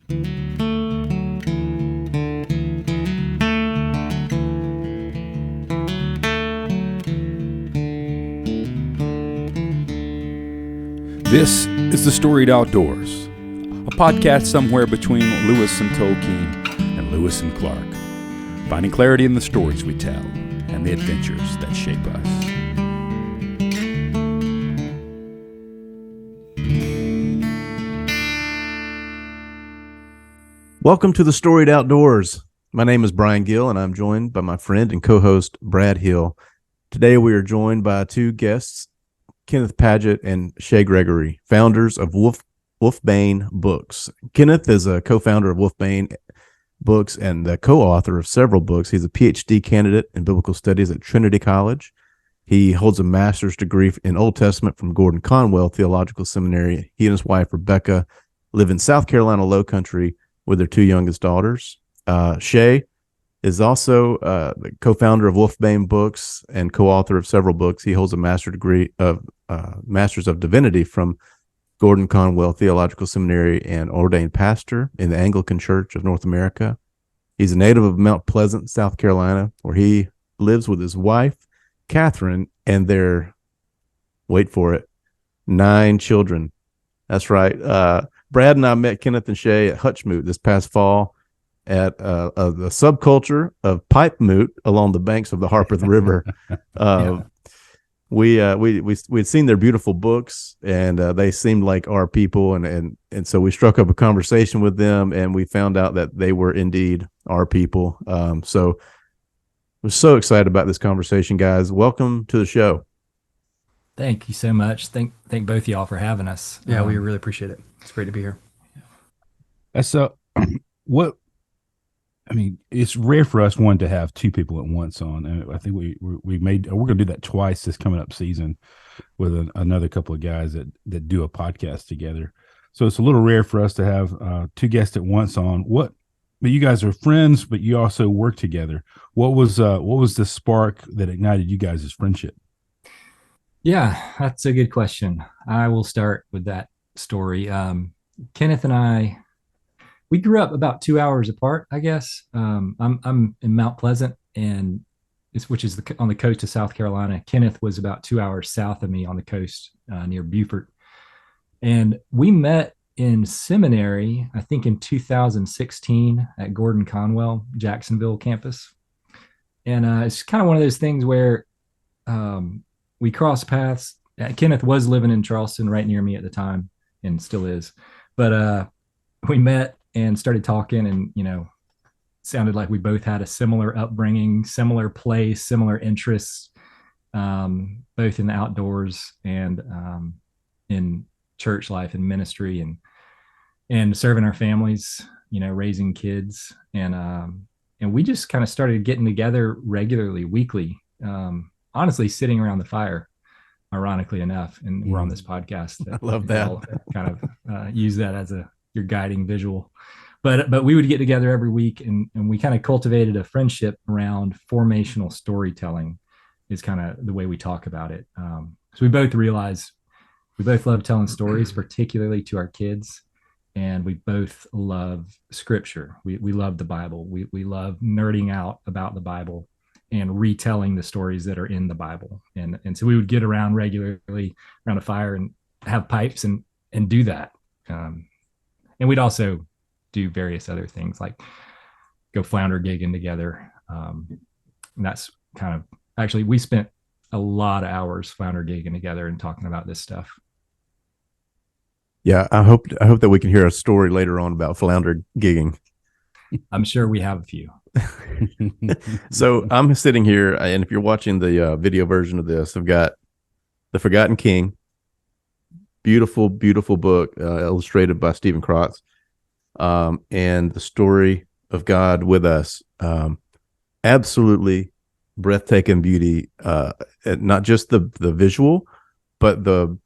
This is The Storied Outdoors, a podcast somewhere between Lewis and Tolkien and Lewis and Clark, finding clarity in the stories we tell and the adventures that shape us. Welcome to The Storied Outdoors. My name is Brian Gill, and I'm joined by my friend and co-host Brad Hill. Today we are joined by two guests, Kenneth Padgett and Shay Gregorie, founders of Wolfbane Books. Kenneth is a co-founder of Wolfbane Books and the co-author of several books. He's a PhD candidate in biblical studies at Trinity College. He holds a master's degree in Old Testament from Gordon-Conwell Theological Seminary. He and his wife, Rebecca, live in South Carolina lowcountry with their two youngest daughters. Shay is also the co-founder of Wolfbane Books and co-author of several books. He holds a master's degree of Masters of Divinity from Gordon-Conwell Theological Seminary and ordained pastor in the Anglican Church of North America. He's a native of Mount Pleasant, South Carolina, where he lives with his wife, Catherine, and their, wait for it, 9 children. That's right. Brad and I met Kenneth and Shay at Hutchmoot this past fall at the subculture of pipe moot along the banks of the Harpeth River. We'd seen their beautiful books, and they seemed like our people, and so we struck up a conversation with them, and we found out that they were indeed our people. So we're so excited about this conversation, guys. Welcome to the show. Thank you so much. Thank both of y'all for having us. Yeah, we really appreciate it. It's great to be here. So, it's rare for us to have two people at once on. And I think we're going to do that twice this coming up season with another couple of guys that do a podcast together. So it's a little rare for us to have two guests at once on. But you guys are friends, but you also work together. What was the spark that ignited you guys' friendship? Yeah, that's a good question. I will start with that story. Kenneth and I, we grew up about 2 hours apart, I guess. I'm in Mount Pleasant, which is on the coast of South Carolina. Kenneth was about 2 hours south of me on the coast near Beaufort. And we met in seminary, I think in 2016 at Gordon-Conwell, Jacksonville campus. And it's kind of one of those things where we crossed paths. Kenneth was living in Charleston right near me at the time and still is. But we met and started talking, and sounded like we both had a similar upbringing, similar place, similar interests, both in the outdoors and in church life and ministry and serving our families, raising kids, and we just kind of started getting together regularly, weekly, honestly sitting around the fire, ironically enough, and we're on this podcast. I love that. I'll kind of use that as your guiding visual. But we would get together every week, and we kind of cultivated a friendship around formational storytelling is kind of the way we talk about it. So we both realize we both love telling stories, particularly to our kids, and we both love scripture. We love the Bible. We love nerding out about the Bible and retelling the stories that are in the Bible. And so we would get around regularly around a fire and have pipes and do that. And we'd also do various other things like go flounder gigging together. And that's kind of, actually, we spent a lot of hours flounder gigging together and talking about this stuff. Yeah, I hope that we can hear a story later on about flounder gigging. I'm sure we have a few. So I'm sitting here, and if you're watching the video version of this, I've got The Forgotten King. Beautiful, beautiful book, illustrated by Stephen Crotts, and the story of God with us. Absolutely breathtaking beauty, not just the visual, but the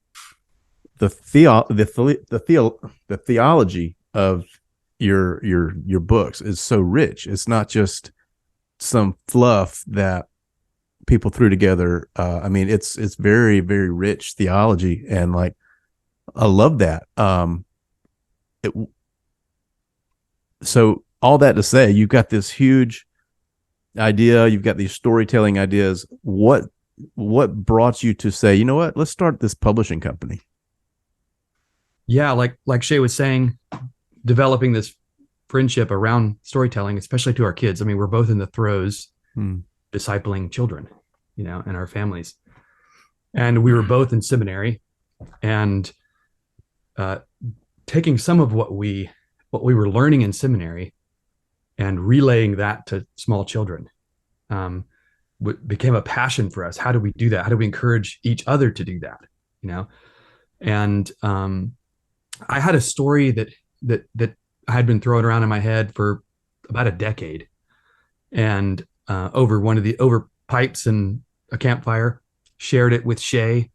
theology of your books is so rich. It's not just some fluff that people threw together. It's very, very rich theology, and I love that. So all that to say, you've got this huge idea, you've got these storytelling ideas. What brought you to say, you know what, let's start this publishing company? Yeah, like Shay was saying, developing this friendship around storytelling, especially to our kids. I mean, we're both in the throes discipling children, and our families. And we were both in seminary, and taking some of what we were learning in seminary and relaying that to small children became a passion for us. How do we do that? How do we encourage each other to do that? And I had a story that I had been throwing around in my head for about a decade, and over pipes and a campfire, shared it with Shay,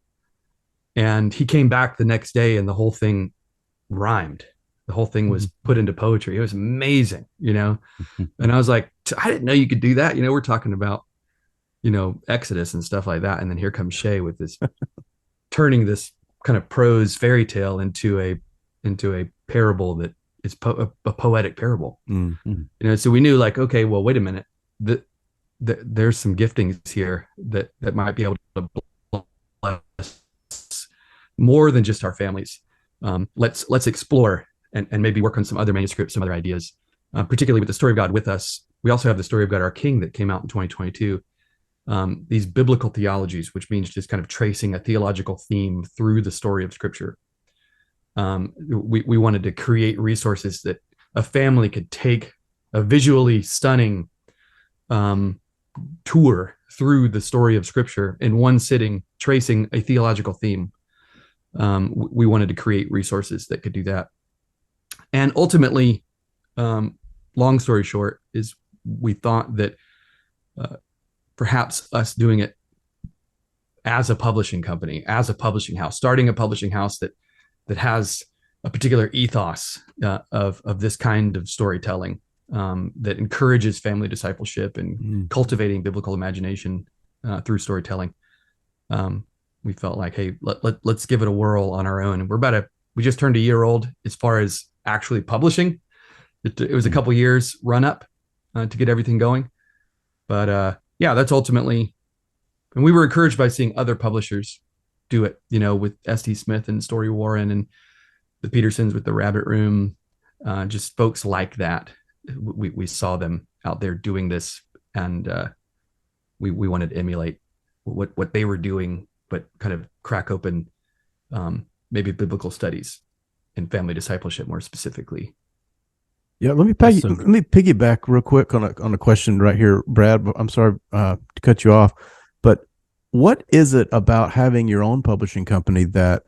and he came back the next day, and the whole thing rhymed. The whole thing was put into poetry. It was amazing, And I was like, I didn't know you could do that. We're talking about, Exodus and stuff like that. And then here comes Shay with this, turning this kind of prose fairy tale into a parable that is a poetic parable. So we knew, like, okay, well, wait a minute, there's some giftings here that might be able to bless more than just our families. Let's explore and maybe work on some other manuscripts, some other ideas, particularly with the story of God with us. We also have the story of God, our King, that came out in 2022. These biblical theologies, which means just kind of tracing a theological theme through the story of Scripture. We wanted to create resources that a family could take a visually stunning tour through the story of Scripture in one sitting, tracing a theological theme. We wanted to create resources that could do that. And ultimately, long story short, is we thought that perhaps us doing it as a publishing company, as a publishing house, starting a publishing house that has a particular ethos of this kind of storytelling that encourages family discipleship and cultivating biblical imagination through storytelling. We felt like, hey, let's give it a whirl on our own. And we just turned a year old as far as actually publishing. It was a couple years run up to get everything going. But yeah, that's ultimately, and we were encouraged by seeing other publishers do it, with S.T. Smith and Story Warren and the Petersons with the Rabbit Room, just folks like that. We saw them out there doing this, and we wanted to emulate what they were doing, but kind of crack open maybe biblical studies and family discipleship more specifically. Yeah, let me piggyback real quick on a question right here, Brad. I'm sorry to cut you off, but what is it about having your own publishing company that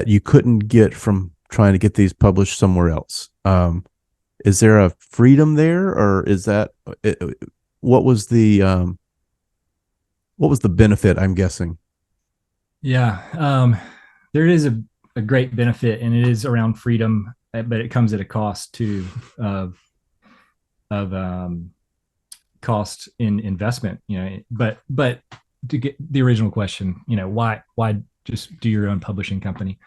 you couldn't get from trying to get these published somewhere else? Is there a freedom there, or is that what was the benefit, I'm guessing? Yeah, there is a great benefit, and it is around freedom, but it comes at a cost too of cost in investment, but to get the original question, why just do your own publishing company?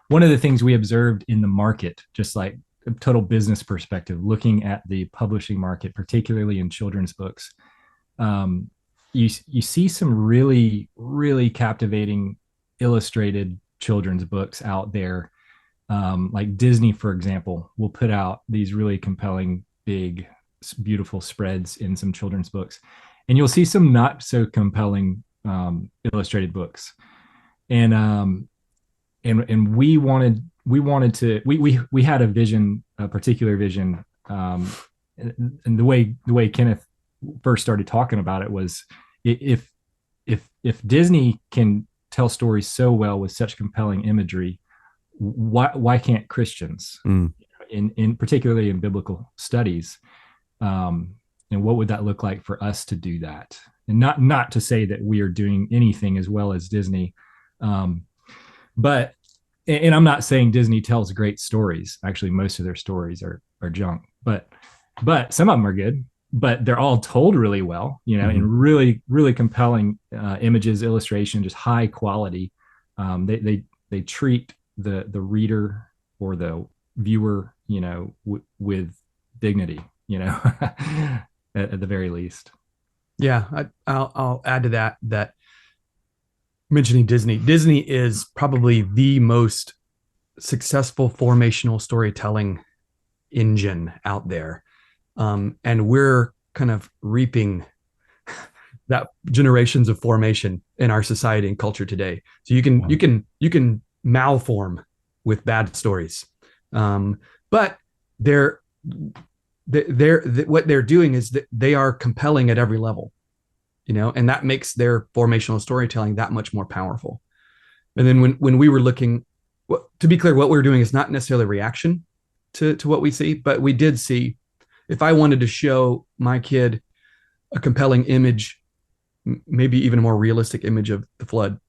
One of the things we observed in the market, just like a total business perspective, looking at the publishing market, particularly in children's books, you see some really, really captivating illustrated children's books out there. Like Disney, for example, will put out these really compelling, big, beautiful spreads in some children's books, and you'll see some not so compelling illustrated books. And we had a vision, a particular vision, and the way Kenneth first started talking about it was, if Disney can tell stories so well with such compelling imagery, why can't Christians, in particularly in biblical studies, and what would that look like for us to do that? And not to say that we are doing anything as well as Disney, but I'm not saying Disney tells great stories. Actually, most of their stories are junk, but some of them are good. But they're all told really well, in really, really compelling images, illustration, just high quality. They treat the reader or the viewer, with dignity, at the very least. Yeah, I'll add to that mentioning Disney is probably the most successful formational storytelling engine out there. And we're kind of reaping that generations of formation in our society and culture today. So you can malform with bad stories. But they're what they're doing is that they are compelling at every level, and that makes their formational storytelling that much more powerful. And then when we were looking, to be clear, what we're doing is not necessarily a reaction to what we see, but we did see, if I wanted to show my kid a compelling image, maybe even a more realistic image of the flood,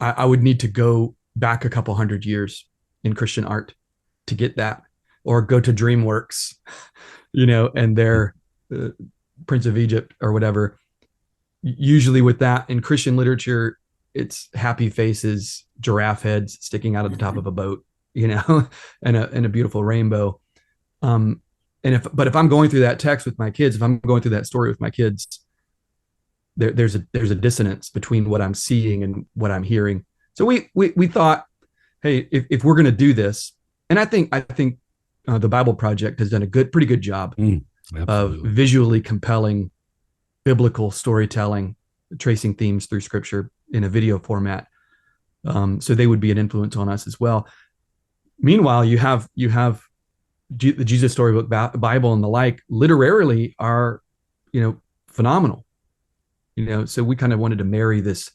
I would need to go back a couple hundred years in Christian art to get that, or go to DreamWorks, and their Prince of Egypt or whatever. Usually with that in Christian literature, it's happy faces, giraffe heads sticking out of the top of a boat, and a beautiful rainbow. But if I'm going through that text with my kids, if I'm going through that story with my kids, there's a dissonance between what I'm seeing and what I'm hearing. So we thought, hey, if we're going to do this, and I think the Bible Project has done a pretty good job of visually compelling biblical storytelling, tracing themes through Scripture in a video format. So they would be an influence on us as well. Meanwhile, you have the Jesus Storybook Bible and the like, literarily are, phenomenal. So we kind of wanted to marry the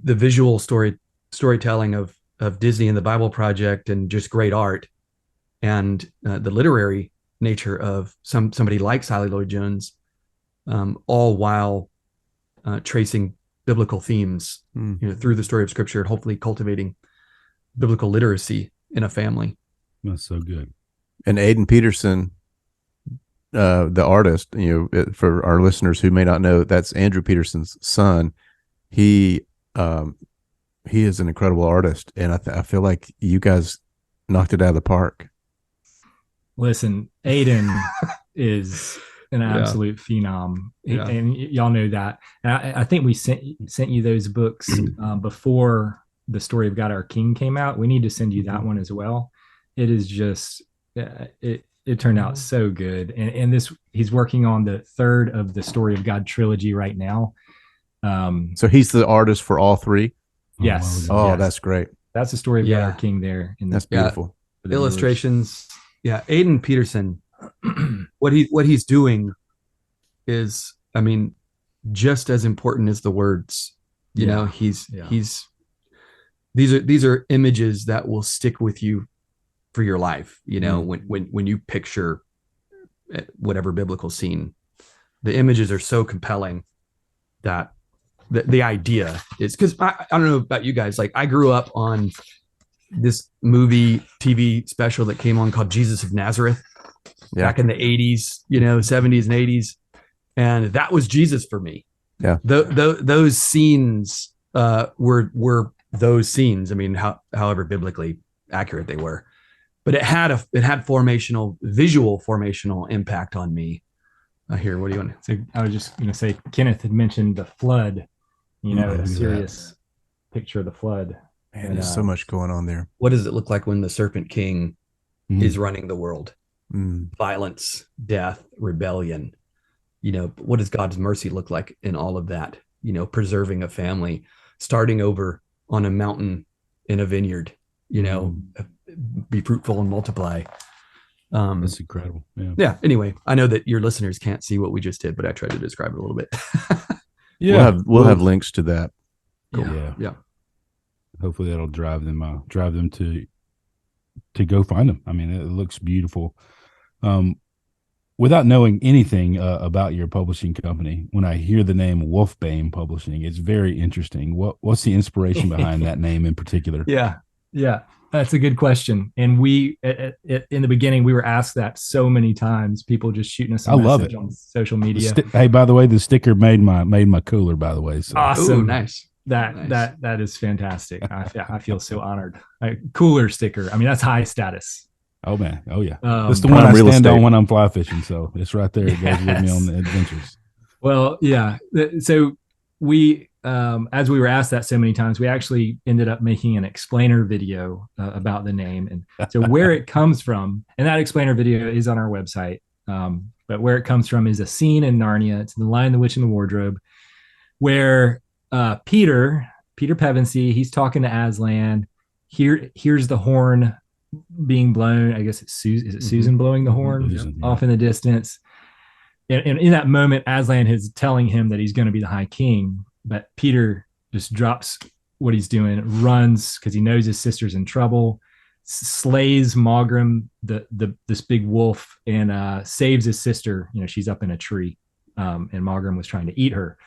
visual storytelling of Disney and the Bible Project and just great art, and the literary nature of somebody like Sally Lloyd-Jones, all while tracing biblical themes, through the story of Scripture, and hopefully cultivating biblical literacy in a family. That's so good. And Aidan Peterson, the artist, for our listeners who may not know, that's Andrew Peterson's son. He is an incredible artist, and I feel like you guys knocked it out of the park. Listen, Aidan is an absolute phenom, and y'all know that. And I think we sent you those books before The Story of God Our King came out. We need to send you that one as well. It is just it turned out so good, and this, he's working on the third of the Story of God trilogy right now. So he's the artist for all three. Yes. Oh, yes. That's great. That's the Story of God Our King there. That's beautiful. Illustrations. Yeah, Aidan Peterson. what he's doing is, just as important as the words. These are images that will stick with you for your life. When you picture whatever biblical scene, the images are so compelling that the idea is, because I don't know about you guys, like I grew up on this movie TV special that came on called Jesus of Nazareth back in the 80s, 70s and 80s. And that was Jesus for me. Yeah. Those scenes were those scenes. However biblically accurate they were, but it had visual formational impact on me. Here, what do you want to say? I was just going to say, Kenneth had mentioned the flood, a serious picture of the flood. Man, there's so much going on there. What does it look like when the Serpent King is running the world? Violence, death, rebellion. What does God's mercy look like in all of that? Preserving a family, starting over on a mountain in a vineyard, be fruitful and multiply. That's incredible. Yeah. Anyway, I know that your listeners can't see what we just did, but I tried to describe it a little bit. We'll have links to that. Cool. Yeah. Hopefully that'll drive them to go find them. It looks beautiful. Without knowing anything about your publishing company, when I hear the name Wolfbane Publishing, it's very interesting. What's the inspiration behind that name in particular? Yeah, that's a good question. And we, in the beginning, we were asked that so many times. People just shooting us a message on social media. Hey, by the way, the sticker made my cooler. By the way, so. Awesome, Ooh, nice. Nice. That is fantastic. I feel so honored. Cooler sticker. I mean, that's high status. Oh man. Oh yeah. That's the prime one I real stand estate. on when I'm fly fishing. So it's right there. It goes with me on the adventures. Well, yeah. So we, as we were asked that so many times, we actually ended up making an explainer video about the name, and so where it comes from. And that explainer video is on our website. But where it comes from is a scene in Narnia. It's in The Lion, the Witch, and the Wardrobe, where Peter Pevensey, he's talking to Aslan. Here's the horn being blown. I guess it's Susan. Is it Susan blowing the horn off in the distance? And in that moment, Aslan is telling him that he's going to be the High King, but Peter just drops what he's doing, runs because he knows his sister's in trouble, slays Mogrim, this big wolf, and saves his sister. You know, she's up in a tree, and Mogrim was trying to eat her.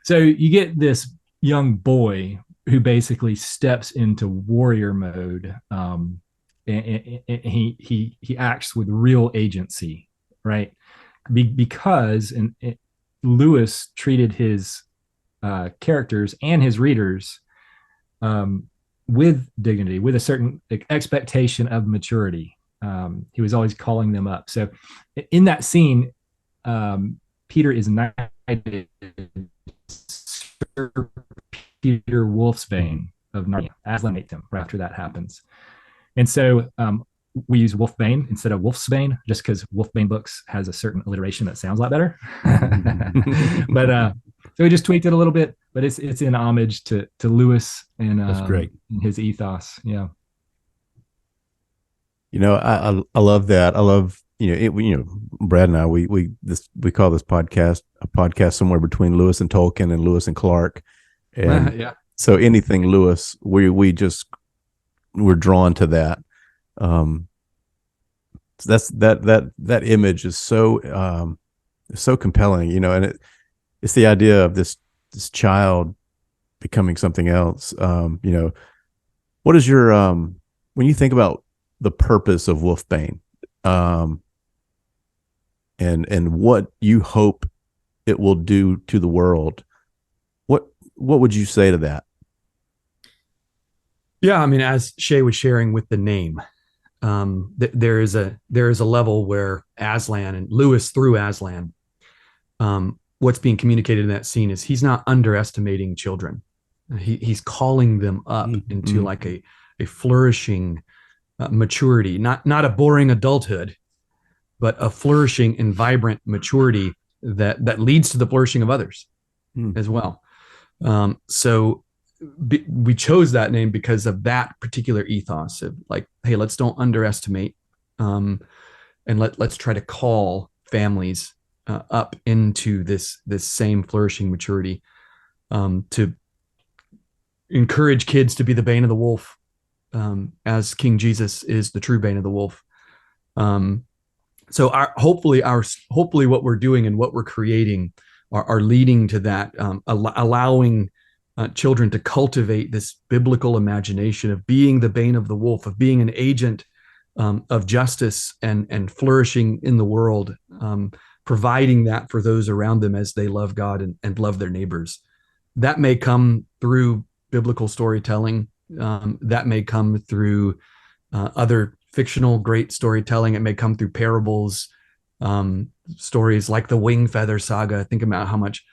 So you get this young boy who basically steps into warrior mode, and he acts with real agency, right? Because Lewis treated his characters and his readers with dignity, with a certain expectation of maturity. He was always calling them up. So in that scene, Peter is knighted Sir Peter Wolfsbane of Narnia. Aslan named him right after that happens. And so we use Wolfbane instead of Wolfsbane, just because Wolfbane Books has a certain alliteration that sounds a lot better. But so we just tweaked it a little bit, but it's in homage to Lewis and that's great. His ethos. Yeah. You know, I love that. I love, Brad and I, we call this podcast a podcast somewhere between Lewis and Tolkien and Lewis and Clark. And Yeah. so anything Lewis, we're drawn to that. So that's that image is so compelling, and it's the idea of this child becoming something else. What is your when you think about the purpose of Wolfbane, and what you hope it will do to the world, what would you say to that? Yeah, I mean, as Shay was sharing with the name, there is a level where Aslan and Lewis through Aslan, what's being communicated in that scene is he's not underestimating children. He's calling them up into like a flourishing maturity, not a boring adulthood, but a flourishing and vibrant maturity that leads to the flourishing of others as well. So we chose that name because of that particular ethos of like, hey, let's don't underestimate, and let's try to call families up into this same flourishing maturity, to encourage kids to be the bane of the wolf, as King Jesus is the true bane of the wolf. So hopefully what we're doing and what we're creating are leading to that, allowing children to cultivate this biblical imagination of being the bane of the wolf, of being an agent of justice and flourishing in the world, providing that for those around them as they love God and love their neighbors. That may come through biblical storytelling. That may come through other fictional great storytelling. It may come through parables, stories like the Wing Feather Saga. Think about how much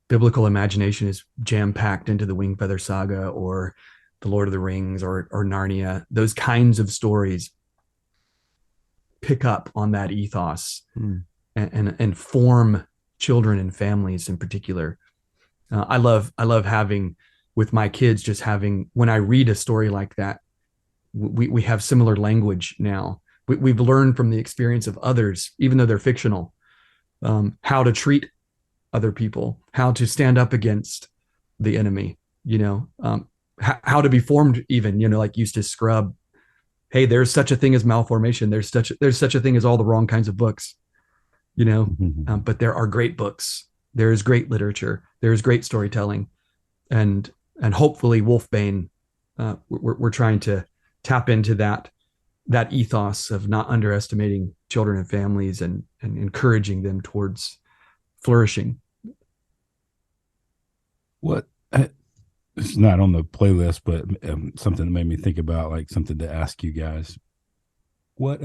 biblical imagination is jam-packed into the Wing Feather Saga, or the Lord of the Rings, or Narnia. Those kinds of stories pick up on that ethos and form children and families in particular. I love having, with my kids, just having, when I read a story like that, we have similar language now. We've learned from the experience of others, even though they're fictional, how to treat other people, how to stand up against the enemy, how to be formed, even, like Eustace Scrubb. Hey, there's such a thing as malformation. There's such a thing as all the wrong kinds of books, but there are great books. There is great literature. There is great storytelling, and hopefully Wolfbane, we're trying to tap into that ethos of not underestimating children and families and encouraging them towards flourishing. What it's not on the playlist, but something that made me think about, like something to ask you guys. What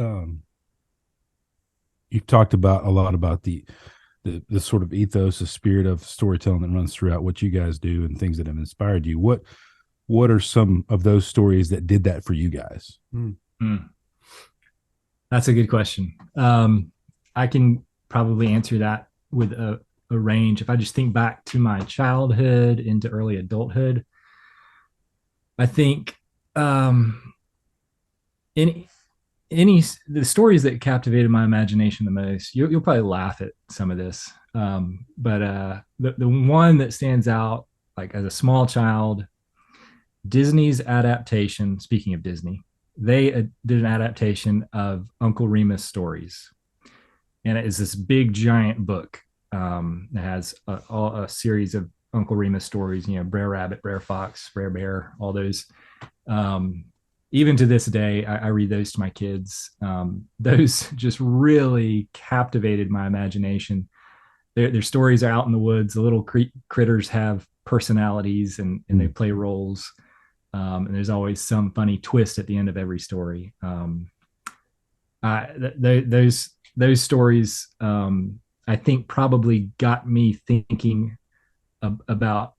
you've talked about a lot about the sort of ethos, the spirit of storytelling that runs throughout what you guys do and things that have inspired you. What are some of those stories that did that for you guys? That's a good question. I can probably answer that with a range. If I just think back to my childhood into early adulthood, I think the stories that captivated my imagination the most, you'll probably laugh at some of this, but the one that stands out, like as a small child, Disney's adaptation. Speaking of Disney, they did an adaptation of Uncle Remus stories, and it is this big giant book that has a series of Uncle Remus stories. Brer Rabbit, Brer Fox, Brer Bear, all those. Even to this day, I read those to my kids. Those just really captivated my imagination. Their stories are out in the woods. The little critters have personalities and they play roles. And there's always some funny twist at the end of every story. Those stories, I think, probably got me thinking about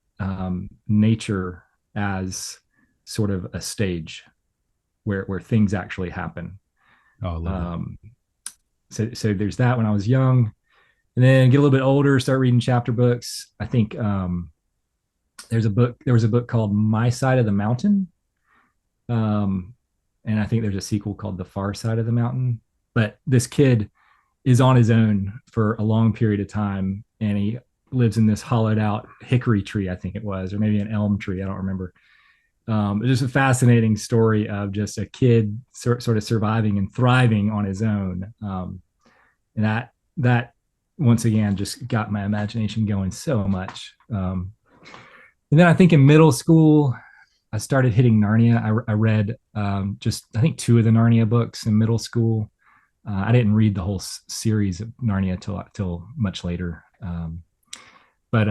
nature as sort of a stage where things actually happen. So there's that when I was young, and then get a little bit older, start reading chapter books. I think there was a book called My Side of the Mountain. And I think there's a sequel called The Far Side of the Mountain. But this kid is on his own for a long period of time, and he lives in this hollowed out hickory tree, I think it was, or maybe an elm tree. I don't remember. It's just a fascinating story of just a kid sort of surviving and thriving on his own. And that once again just got my imagination going so much. And then I think in middle school, I started hitting Narnia. I read I think 2 of the Narnia books in middle school. I didn't read the whole series of Narnia till much later. But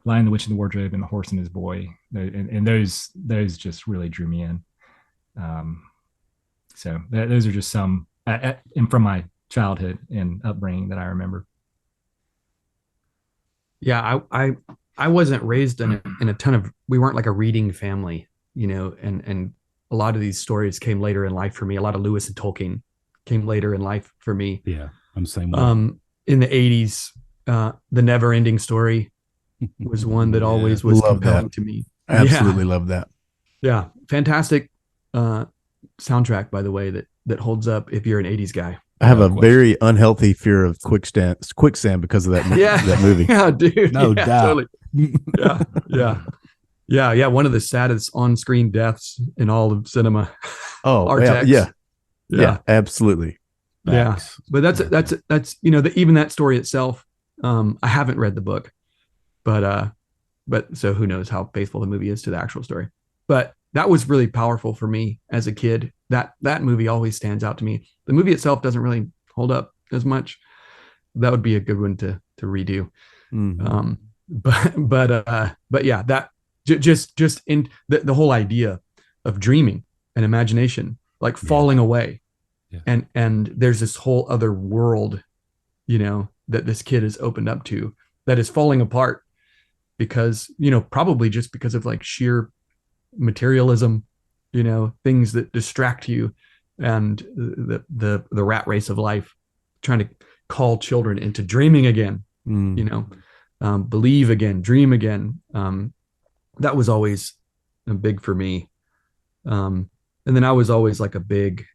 Lion, the Witch, and the Wardrobe, and The Horse and His Boy, and those just really drew me in. So those are just some and from my childhood and upbringing that I remember. Yeah, I wasn't raised in a ton of. We weren't like a reading family, and a lot of these stories came later in life for me. A lot of Lewis and Tolkien came later in life for me. Yeah, I'm the same way. In the 80s, The Never Ending Story was one that always was compelling to me. Absolutely love that. Yeah, fantastic soundtrack, by the way, that holds up if you're an 80s guy. I have a very unhealthy fear of quicksand because of that, that movie. Yeah, dude. No doubt. Totally. Yeah. One of the saddest on-screen deaths in all of cinema. Oh, yeah, absolutely. Yeah, but that's even that story itself. I haven't read the book, but so who knows how faithful the movie is to the actual story. But that was really powerful for me as a kid. That movie always stands out to me. The movie itself doesn't really hold up as much. That would be a good one to redo. Mm-hmm. But yeah, that just in the whole idea of dreaming and imagination, like falling away, and there's this whole other world, that this kid is opened up to that is falling apart because, probably just because of like sheer materialism, things that distract you, and the rat race of life, trying to call children into dreaming again, believe again, dream again. That was always big for me. And then I was always like a big,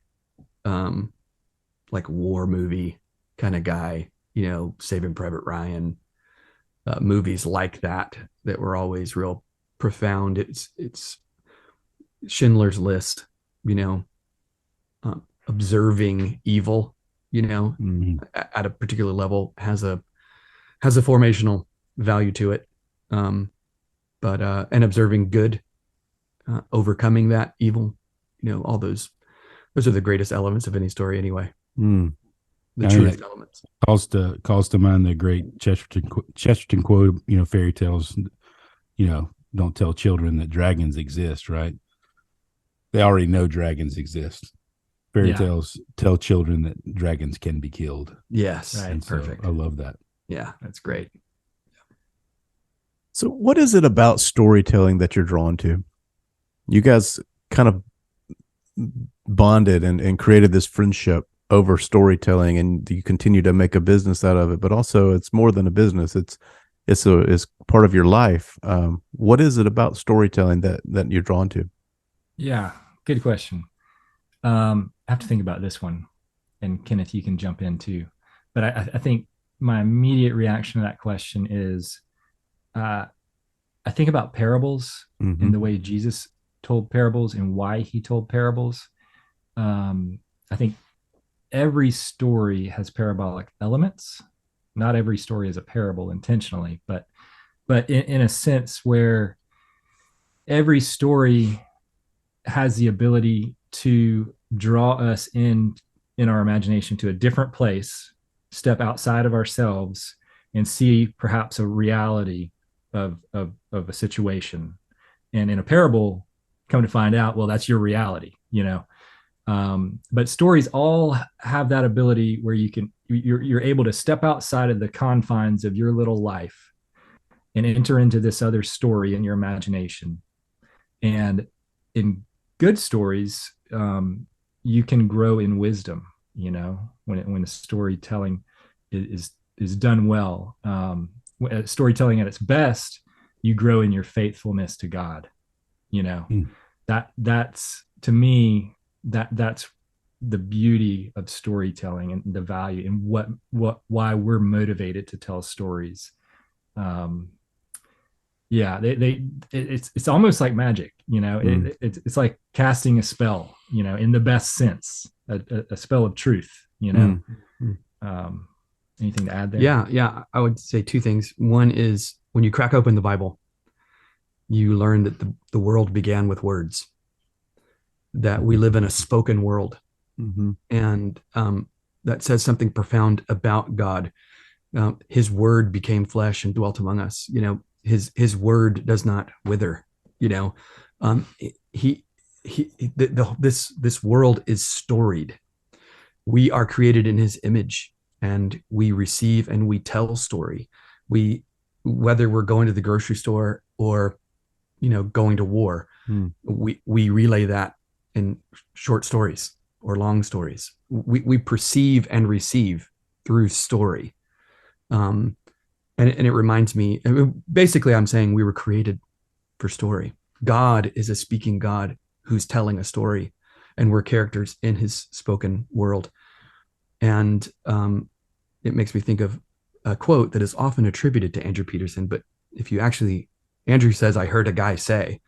like war movie kind of guy, Saving Private Ryan, movies like that were always real profound. It's Schindler's List, observing evil, at a particular level has a formational value to it. But and observing good, overcoming that evil, all those are the greatest elements of any story anyway. The truest elements. Calls to mind the great Chesterton quote, fairy tales, don't tell children that dragons exist, right? They already know dragons exist. Fairy tales tell children that dragons can be killed. Yes. Right. And so Perfect. I love that. Yeah. That's great. So what is it about storytelling that you're drawn to? You guys kind of bonded and created this friendship over storytelling, and you continue to make a business out of it, but also it's more than a business. It's part of your life. What is it about storytelling that you're drawn to? Yeah. Good question. I have to think about this one, and Kenneth, you can jump in too. But I think my immediate reaction to that question is, I think about parables and the way Jesus told parables and why he told parables. I think every story has parabolic elements. Not every story is a parable intentionally, but in a sense where every story has the ability to draw us in our imagination to a different place, step outside of ourselves, and see perhaps a reality of a situation. And in a parable, come to find out, well, that's your reality, but stories all have that ability where you're able to step outside of the confines of your little life and enter into this other story in your imagination. And in good stories, you can grow in wisdom, when the storytelling is done well. Storytelling at its best, you grow in your faithfulness to God. That's to me, that's the beauty of storytelling and the value and why we're motivated to tell stories. It's almost like magic, it's like casting a spell, in the best sense, a spell of truth, anything to add there? Yeah. I would say two things. One is when you crack open the Bible, you learn that the world began with words, that we live in a spoken world. And that says something profound about God. His word became flesh and dwelt among us. His word does not wither. This world is storied. We are created in his image, and we receive and we tell story. Whether we're going to the grocery store or going to war, we relay that in short stories or long stories. We perceive and receive through story. And it reminds me, basically I'm saying we were created for story. God is a speaking God who's telling a story, and we're characters in his spoken world. And it makes me think of a quote that is often attributed to Andrew Peterson, but if you actually, Andrew says, I heard a guy say,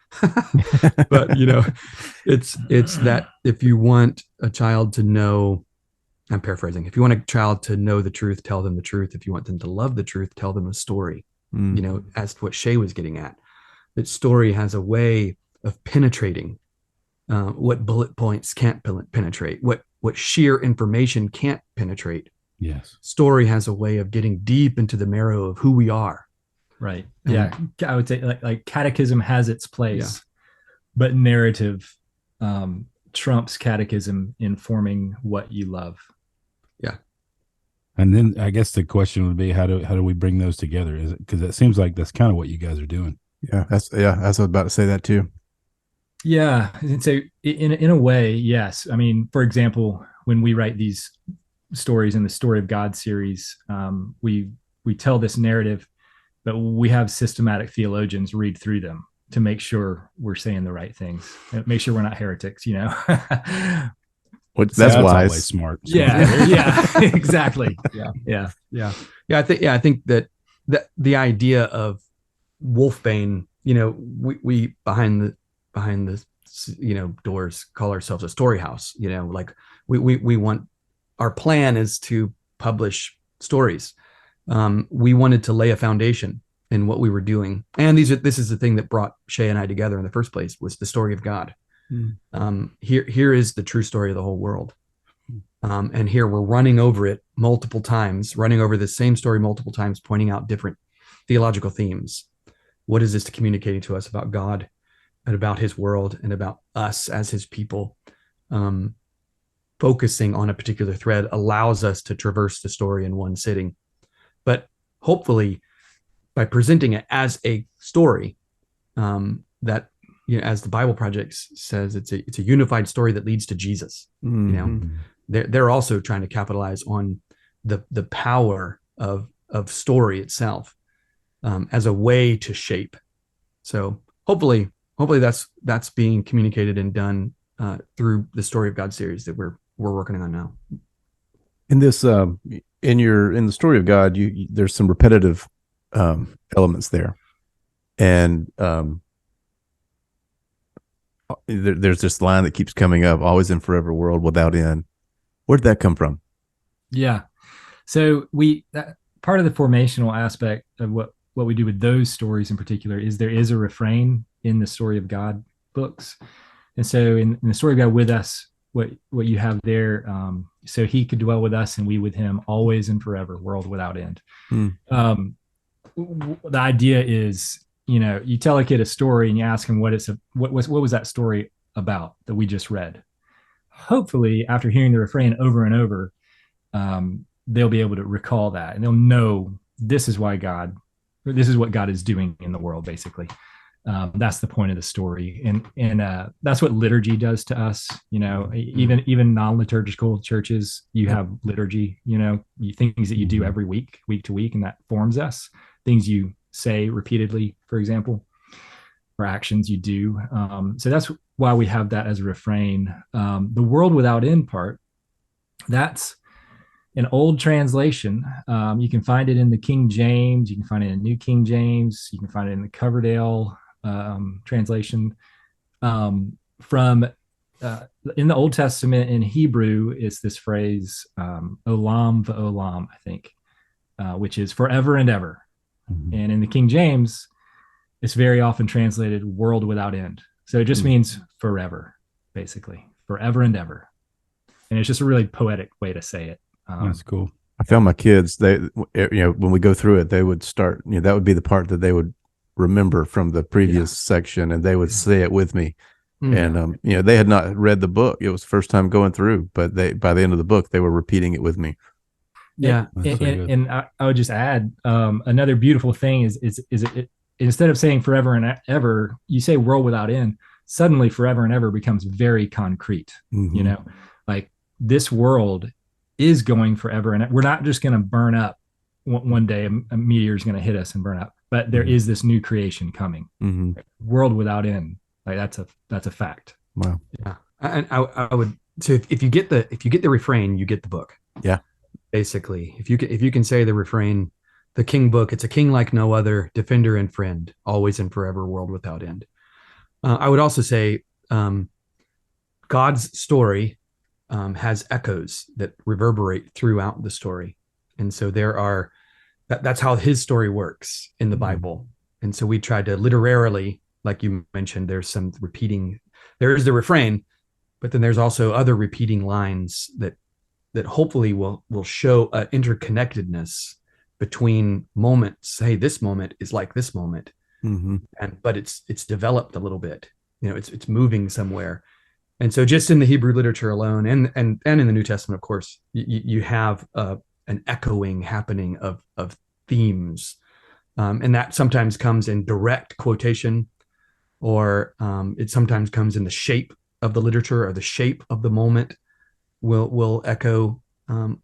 but it's that if you want a child to know, I'm paraphrasing, if you want a child to know the truth, tell them the truth. If you want them to love the truth, tell them a story. As to what Shay was getting at, that story has a way of penetrating what bullet points can't penetrate, what sheer information can't penetrate. Yes. Story has a way of getting deep into the marrow of who we are. Right. Yeah. I would say like catechism has its place, but narrative trumps catechism in forming what you love. Yeah. And then I guess the question would be, how do we bring those together? Is it, because it seems like that's kind of what you guys are doing. Yeah. I was about to say that too. Yeah. And so in a way, yes. I mean, for example, when we write these stories in the Story of God series, we tell this narrative, but we have systematic theologians read through them to make sure we're saying the right things, make sure we're not heretics, Which that's wise. Always smart. Yeah. Exactly. Yeah. I think that the idea of Wolfbane, we behind the doors call ourselves a story house. Like we want, our plan is to publish stories. We wanted to lay a foundation in what we were doing, and this is the thing that brought Shay and I together in the first place, was the story of God. Here is the true story of the whole world, and here we're running over it multiple times, running over the same story multiple times, pointing out different theological themes. what is this communicating to us about God and about his world and about us as his people? Focusing on a particular thread allows us to traverse the story in one sitting. But hopefully, by presenting it as a story, that, as the Bible Project says, it's a unified story that leads to Jesus. They're also trying to capitalize on the power of story itself as a way to shape. So hopefully that's being communicated and done through the Story of God series that we're working on now. In this, in the Story of God, there's some repetitive elements there, and there's this line that keeps coming up: "Always and forever, world without end." Where'd that come from? Yeah, so that part of the formational aspect of what we do with those stories in particular is there is a refrain in the Story of God books, and so in the Story of God with us, what you have there, so he could dwell with us and we with him always and forever, world without end. The idea is, you tell a kid a story and you ask him what was that story about that we just read. Hopefully, after hearing the refrain over and over, they'll be able to recall that, and they'll know this is what God is doing in the world, basically. That's the point of the story, and that's what liturgy does to us. Even non-liturgical churches, you have liturgy. Things that you do every week to week, and that forms us. Things you say repeatedly, for example, or actions you do. So that's why we have that as a refrain. The world without end part, that's an old translation. You can find it in the King James. You can find it in New King James. You can find it in the Coverdale translation. In the Old Testament in Hebrew, it's this phrase, olam v'olam, I think, which is forever and ever. And in the King James, it's very often translated world without end. So it just means forever, basically, forever and ever. And it's just a really poetic way to say it. That's cool. I found my kids, when we go through it, they would start, that would be the part that they would remember from the previous section, and they would say it with me. And, they had not read the book. It was the first time going through, but by the end of the book, they were repeating it with me. Yeah. And I would just add, another beautiful thing is it, instead of saying forever and ever, you say world without end. Suddenly forever and ever becomes very concrete. Like this world is going forever, and we're not just going to burn up one day. A meteor is going to hit us and burn up, but there is this new creation coming. World without end. Like that's a fact. Wow. Yeah. And I would, so if you get the refrain, you get the book. Yeah. Basically, if you can say the refrain, the King book, it's a king like no other, defender and friend, always and forever, world without end. I would also say God's story has echoes that reverberate throughout the story. And so that's how his story works in the Bible. And so we tried to literarily, like you mentioned, there's some repeating, there is the refrain, but then there's also other repeating lines that hopefully will show an interconnectedness between moments. Hey, this moment is like this moment. But it's developed a little bit, it's moving somewhere. And so just in the Hebrew literature alone, and in the New Testament, of course, you have an echoing happening of themes. And that sometimes comes in direct quotation, or it sometimes comes in the shape of the literature, or the shape of the moment will echo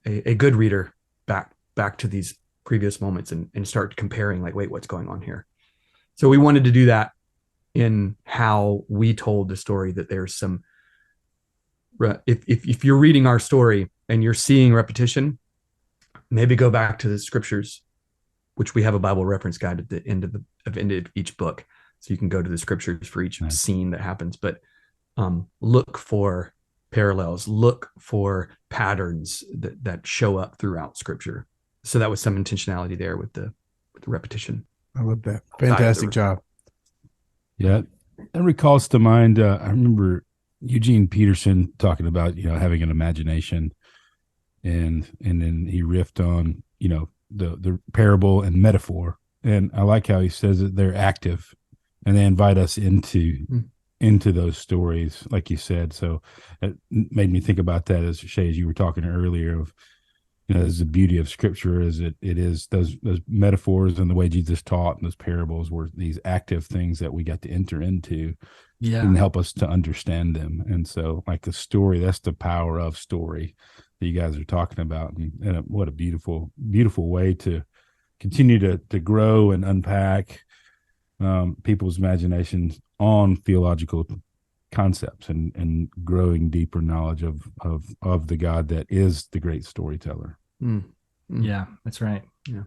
a good reader back to these previous moments and start comparing, like, wait, what's going on here? So we wanted to do that in how we told the story, that there's some, if you're reading our story and you're seeing repetition, maybe go back to the scriptures, which we have a Bible reference guide at the end of each book. So you can go to the scriptures for each scene that happens, but look for parallels, look for patterns that show up throughout scripture. So that was some intentionality there with the repetition. I love that. Fantastic job. Yeah. That recalls to mind, I remember Eugene Peterson talking about, having an imagination, and then he riffed on, the parable and metaphor And I like how he says that they're active and they invite us into those stories, like you said. So it made me think about that, as Shay, as you were talking earlier, of, as the beauty of Scripture is it is those metaphors and the way Jesus taught and those parables were these active things that we got to enter into and help us to understand them. And so, like the story, that's the power of story that you guys are talking about, and what a beautiful way to continue to grow and unpack people's imaginations on theological concepts and growing deeper knowledge of the God that is the great storyteller. Yeah, that's right. Yeah.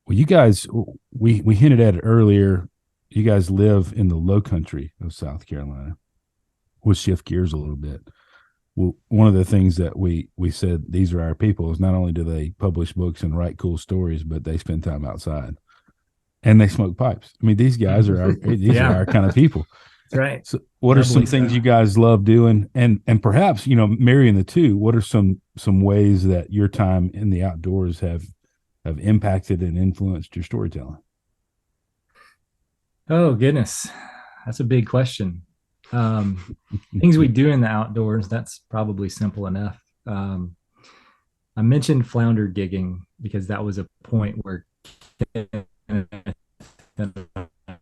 Well, you guys, we hinted at it earlier. You guys live in the low country of South Carolina. We'll shift gears a little bit. Well, one of the things that we said, these are our people, is not only do they publish books and write cool stories, but they spend time outside and they smoke pipes. I mean, these guys are are our kind of people. That's right. So what are some things you guys love doing? And perhaps, marrying the two, what are some ways that your time in the outdoors have impacted and influenced your storytelling? Oh, goodness. That's a big question. Things we do in the outdoors, that's probably simple enough. I mentioned flounder gigging because that was a point where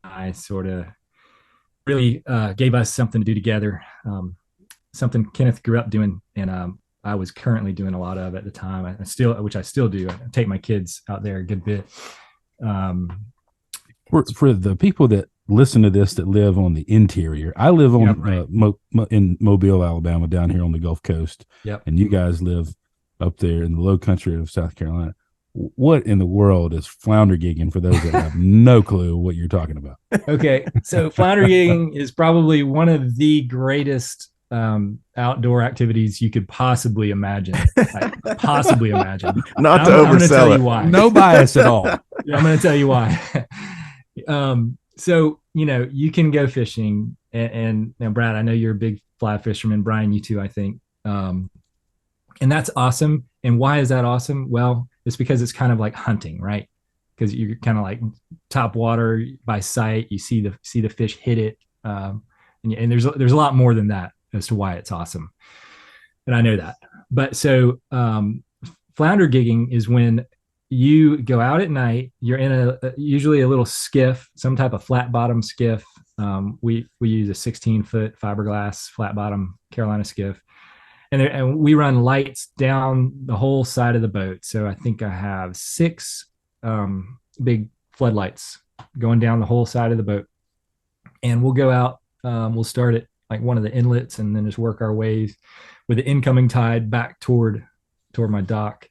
I sort of really gave us something to do together, something Kenneth grew up doing, and I was currently doing a lot of at the time. Which I still do. I take my kids out there a good bit. For the people that listen to this that live on the interior, I live on in Mobile, Alabama, down here on the Gulf Coast. Yep. And you guys live up there in the low country of South Carolina. What in the world is flounder gigging for those that have no clue what you're talking about? Okay. So flounder gigging is probably one of the greatest outdoor activities you could possibly imagine. Not to I'm oversell it. Why. No bias at all. I'm going to tell you why. So, you can go fishing and now, Brad, I know you're a big fly fisherman. Brian, you too, I think. And that's awesome. And why is that awesome? Well, it's because it's kind of like hunting, right? Because you're kind of like top water by sight. You see the fish hit it. And there's a lot more than that as to why it's awesome. And I know that. But so flounder gigging is when you go out at night. You're in usually a little skiff, some type of flat bottom skiff. We use a 16-foot fiberglass flat bottom Carolina skiff, and we run lights down the whole side of the boat. So I think I have 6 big floodlights going down the whole side of the boat, and we'll go out. We'll start at like one of the inlets, and then just work our way with the incoming tide back toward my dock,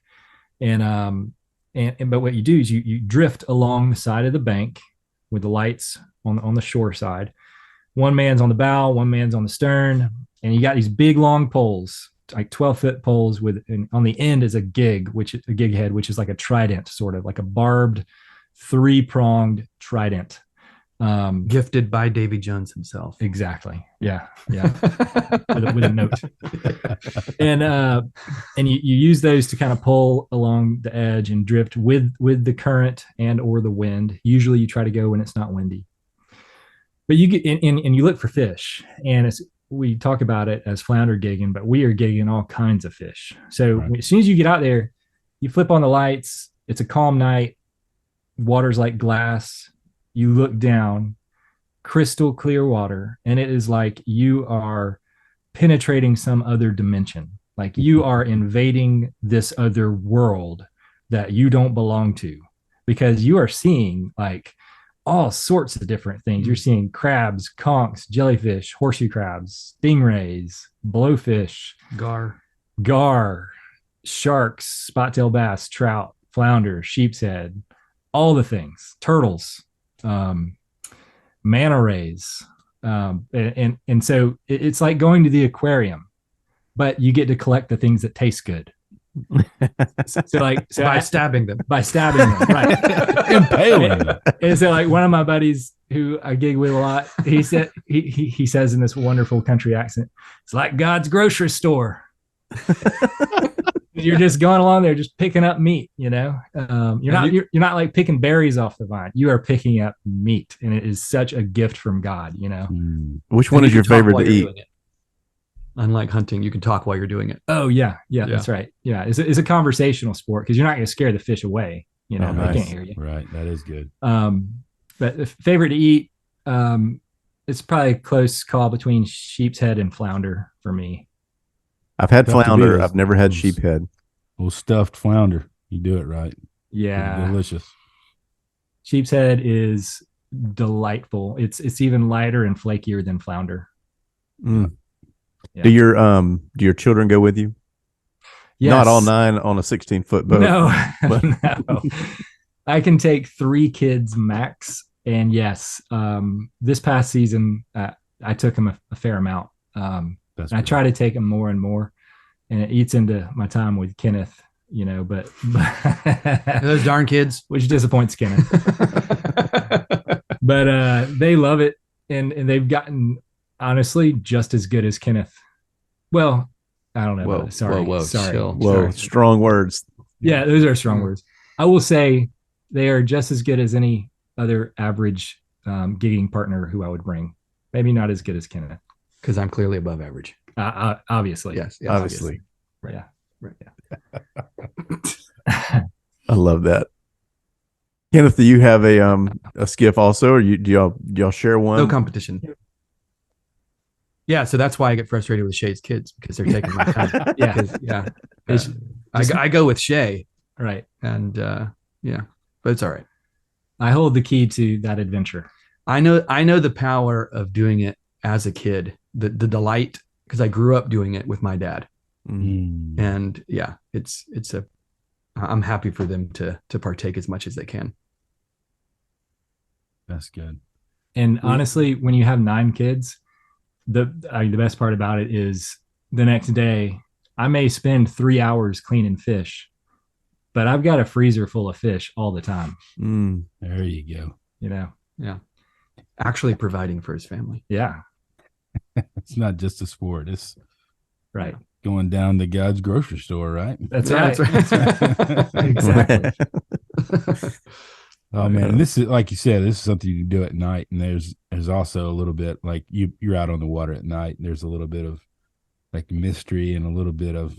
but what you do is you drift along the side of the bank with the lights on the shore side. One man's on the bow, one man's on the stern, and you got these big long poles, like 12-foot poles and on the end is a gig head, which is like a trident, sort of like a barbed 3-pronged trident. Gifted by Davy Jones himself. Exactly. Yeah. with a note. And you use those to kind of pull along the edge and drift with the current and or the wind. Usually you try to go when it's not windy. But you get in and you look for fish, and we talk about it as flounder gigging, but we are gigging all kinds of fish. So right. As soon as you get out there, you flip on the lights. It's a calm night. Water's like glass. You look down, crystal clear water, and it is like you are penetrating some other dimension. Like you are invading this other world that you don't belong to, because you are seeing like all sorts of different things. You're seeing crabs, conchs, jellyfish, horseshoe crabs, stingrays, blowfish, gar, sharks, spot-tailed bass, trout, flounder, sheep's head, all the things, turtles, manta rays, and so it's like going to the aquarium, but you get to collect the things that taste good. By stabbing them, right? Impaling them. And so, like, one of my buddies who I gig with a lot, he said he says in this wonderful country accent, "It's like God's grocery store." You're just going along there, just picking up meat. You're not like picking berries off the vine. You are picking up meat, and it is such a gift from God. Which one is your favorite to eat? Unlike hunting, you can talk while you're doing it. Oh yeah, that's right. Yeah, it's a conversational sport because you're not going to scare the fish away. They can't hear you. Right, that is good. But the favorite to eat, it's probably a close call between sheep's head and flounder for me. I've had flounder. I've never had sheephead. Well, stuffed flounder. You do it right. Yeah. Pretty delicious. Sheep's head is delightful. It's even lighter and flakier than flounder. Mm. Yeah. Do your children go with you? Yes. Not all 9 on a 16-foot boat. No. No. I can take 3 kids max. And yes, this past season, I took them a fair amount. I try to take them more and more, and it eats into my time with Kenneth, but those darn kids, which disappoints Kenneth. But they love it, and they've gotten honestly just as good as Kenneth. Well, I don't know. Whoa, sorry. Chill. Whoa, sorry. Strong words. Yeah, those are strong words. I will say they are just as good as any other average gigging partner who I would bring. Maybe not as good as Kenneth. Because I'm clearly above average. Obviously. Yes, obviously. Right. Yeah. Right. Yeah. I love that. Kenneth, do you have a skiff also, or do y'all share one? No competition. Yeah, so that's why I get frustrated with Shay's kids because they're taking my time. Yeah. I go with Shay. Right. And but it's all right. I hold the key to that adventure. I know the power of doing it as a kid, the delight, because I grew up doing it with my dad. Mm. And yeah, I'm happy for them to partake as much as they can. That's good. And honestly, when you have 9 kids, the best part about it is the next day I may spend 3 hours cleaning fish, but I've got a freezer full of fish all the time. There you go. Yeah. Actually providing for his family. Yeah. It's not just a sport. It's right. Going down to God's grocery store, right? That's right. That's right. Exactly. Oh man, and this is, like you said, this is something you can do at night. And there's also a little bit like you're out on the water at night, and there's a little bit of like mystery and a little bit of,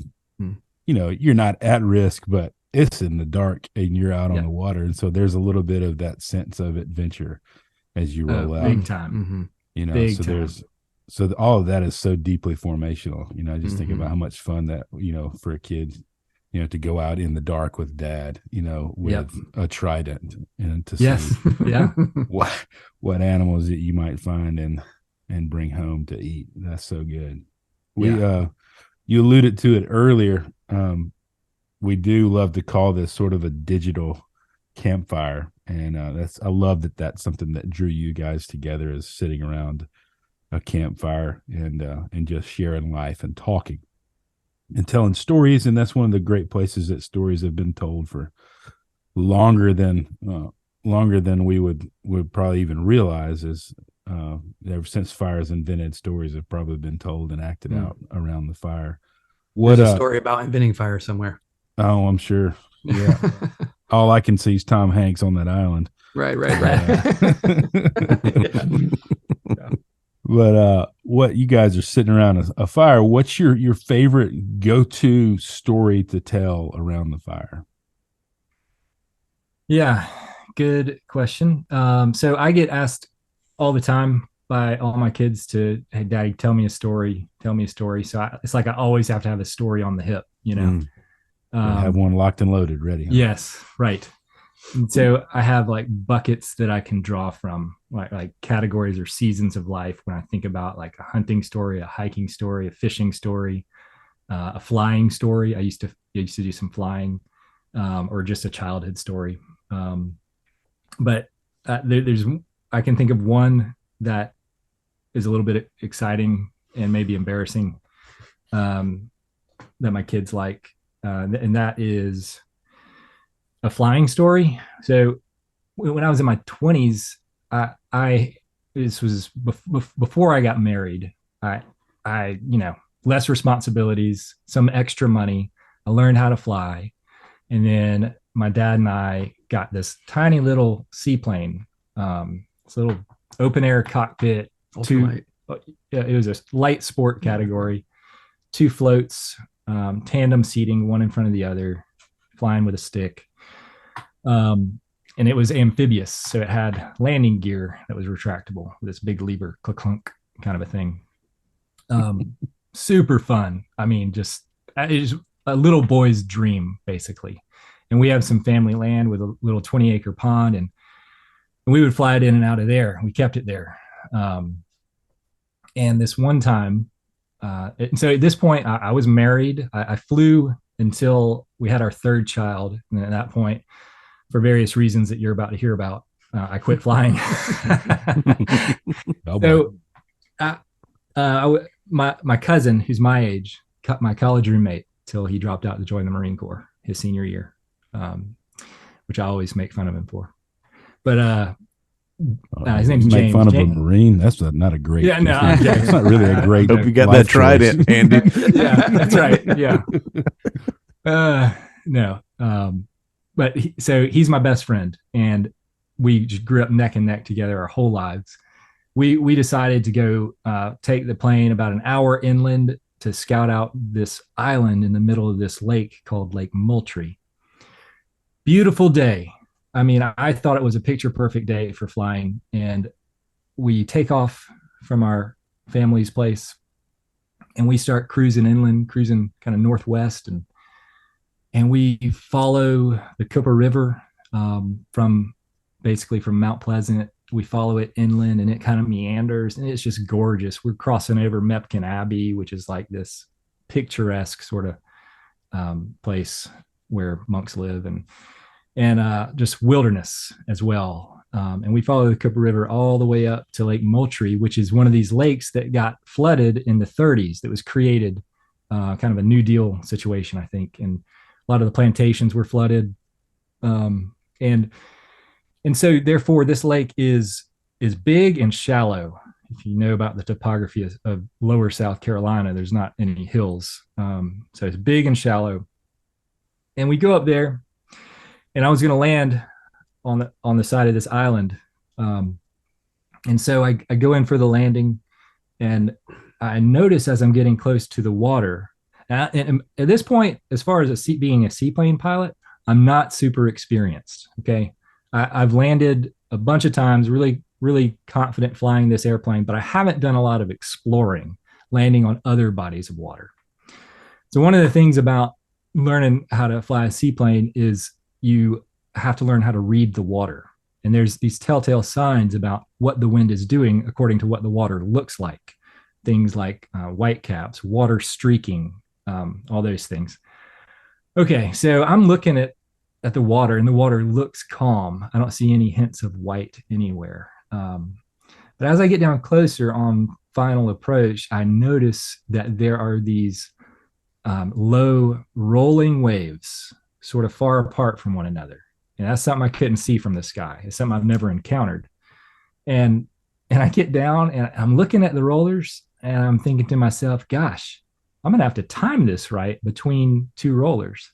you're not at risk, but it's in the dark and you're out on the water. And so there's a little bit of that sense of adventure as you roll out. Big time. Mm-hmm. Big so time. So all of that is so deeply formational. Just think about how much fun that, for a kid, to go out in the dark with dad, with a trident and to see what animals that you might find and bring home to eat. That's so good. You alluded to it earlier. We do love to call this sort of a digital campfire. And I love that that's something that drew you guys together, is sitting around a campfire and just sharing life and talking and telling stories. And that's one of the great places that stories have been told for longer than we would probably even realize. Is ever since fire is invented, stories have probably been told and acted out around the fire. There's a story about inventing fire somewhere. Oh, I'm sure. Yeah. All I can see is Tom Hanks on that island. Right. But what you guys are sitting around a fire, what's your favorite go-to story to tell around the fire? Yeah, good question. So I get asked all the time by all my kids to, hey, Daddy, tell me a story. So it's like I always have to have a story on the hip, Have one locked and loaded, ready. Huh? Yes, right. And so I have like buckets that I can draw from, like categories or seasons of life. When I think about like a hunting story, a hiking story, a fishing story, a flying story. I used to do some flying, or just a childhood story. But I can think of one that is a little bit exciting and maybe embarrassing, that my kids like, and that is a flying story. So when I was in my 20s, this was before I got married. I less responsibilities, some extra money, I learned how to fly. And then my dad and I got this tiny little seaplane, this little open air cockpit. Ultralight. It was a light sport category, 2 floats, tandem seating, one in front of the other, flying with a stick. And it was amphibious. So it had landing gear that was retractable with this big lever, clunk kind of a thing. Super fun. I mean, it's a little boy's dream, basically. And we have some family land with a little 20-acre pond, and we would fly it in and out of there. We kept it there. And this one time, so at this point, I was married. I flew until we had our 3rd child. And at that point, for various reasons that you're about to hear about, I quit flying. My cousin, who's my age, cut my college roommate till he dropped out to join the Marine Corps his senior year, which I always make fun of him for. But his name's James. Make fun of a Marine? That's not a great. Yeah, no, it's not really a great. Hope you got that trident, Andy. Yeah, that's right. Yeah. No. But so he's my best friend, and we just grew up neck and neck together our whole lives. We decided to go take the plane about an hour inland to scout out this island in the middle of this lake called Lake Moultrie. Beautiful day. I mean, I thought it was a picture perfect day for flying. And we take off from our family's place and we start cruising inland, cruising kind of northwest. And we follow the Cooper River from Mount Pleasant. We follow it inland and it kind of meanders and it's just gorgeous. We're crossing over Mepkin Abbey, which is like this picturesque sort of place where monks live, and just wilderness as well. And we follow the Cooper River all the way up to Lake Moultrie, which is one of these lakes that got flooded in the 30s, that was created, kind of a New Deal situation, I think. And a lot of the plantations were flooded. And so therefore this lake is big and shallow. If you know about the topography of lower South Carolina, there's not any hills. So it's big and shallow. And we go up there, and I was going to land on the side of this island. And so I go in for the landing, and I notice as I'm getting close to the water, and at this point, as far as being a seaplane pilot, I'm not super experienced. Okay. I've landed a bunch of times, really, really confident flying this airplane, but I haven't done a lot of exploring, landing on other bodies of water. So one of the things about learning how to fly a seaplane is you have to learn how to read the water. And there's these telltale signs about what the wind is doing according to what the water looks like. Things like whitecaps, water streaking, all those things. Okay, so I'm looking at the water, and the water looks calm. I don't see any hints of white anywhere. But as I get down closer on final approach, I notice that there are these low rolling waves sort of far apart from one another. And that's something I couldn't see from the sky. It's something I've never encountered. And I get down and I'm looking at the rollers and I'm thinking to myself, gosh, I'm going to have to time this right between 2 rollers.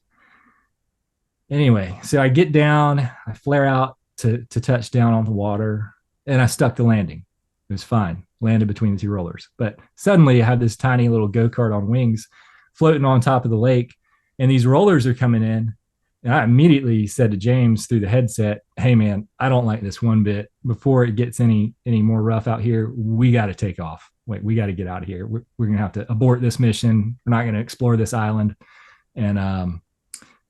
Anyway, so I get down, I flare out to touch down on the water, and I stuck the landing. It was fine, landed between the 2 rollers. But suddenly I had this tiny little go-kart on wings floating on top of the lake, and these rollers are coming in. And I immediately said to James through the headset, hey man, I don't like this one bit. Before it gets any more rough out here, we got to take off. Wait, we got to get out of here. We're going to have to abort this mission. We're not going to explore this island. And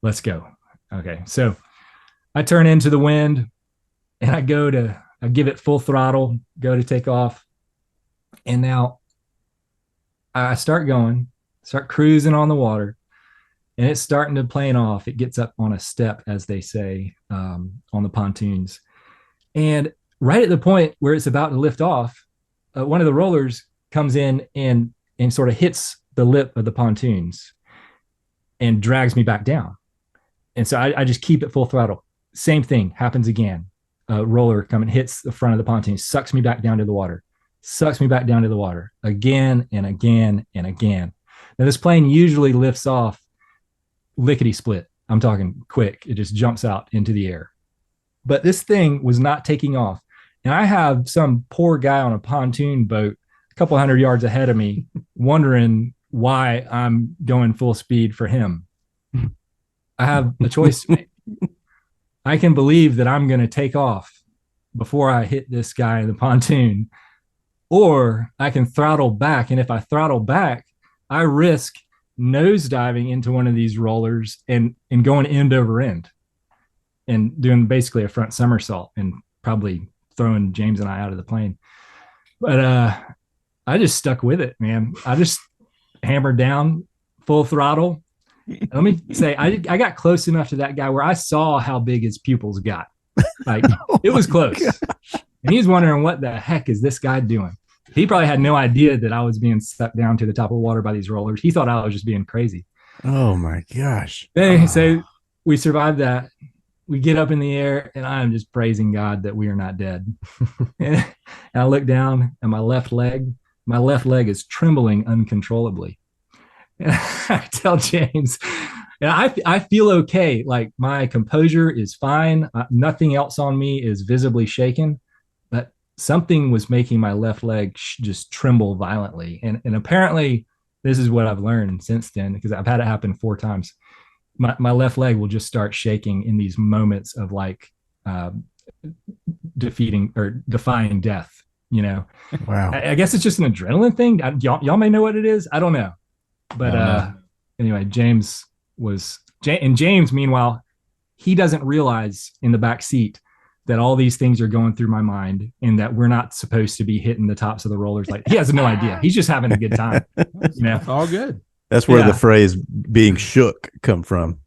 let's go. Okay. So I turn into the wind and I give it full throttle, go to take off. And now I start cruising on the water. And it's starting to plane off. It gets up on a step, as they say, on the pontoons. And right at the point where it's about to lift off, one of the rollers comes in and sort of hits the lip of the pontoons and drags me back down. And so I just keep it full throttle. Same thing happens again. A roller comes and hits the front of the pontoon, sucks me back down to the water, again and again and again. Now, this plane usually lifts off lickety split. I'm talking quick. It just jumps out into the air. But this thing was not taking off. And I have some poor guy on a pontoon boat a couple hundred yards ahead of me wondering why I'm going full speed for him. I have a choice to make. I can believe that I'm going to take off before I hit this guy in the pontoon, or I can throttle back. And if I throttle back, I risk nose diving into one of these rollers and going end over end and doing basically a front somersault and probably throwing James and I out of the plane. But I just stuck with it, man. I just hammered down full throttle. Let me say, I got close enough to that guy where I saw how big his pupils got. Like, it was close. And he's wondering, what the heck is this guy doing? He probably had no idea that I was being sucked down to the top of the water by these rollers. He thought I was just being crazy. Oh my gosh. So we survived that. We get up in the air and I'm just praising God that we are not dead. And I look down at my left leg. My left leg is trembling uncontrollably. And I tell James, and I feel okay. Like, my composure is fine. Nothing else on me is visibly shaken, but something was making my left leg just tremble violently. And apparently this is what I've learned since then, because I've had it happen 4 times. My left leg will just start shaking in these moments of like defeating or defying death, you know? Wow. I guess it's just an adrenaline thing. Y'all may know what it is. I don't know. But anyway, James, meanwhile, he doesn't realize in the back seat that all these things are going through my mind and that we're not supposed to be hitting the tops of the rollers. Like, he has no idea. He's just having a good time. You know, all good. That's where the phrase "being shook" come from.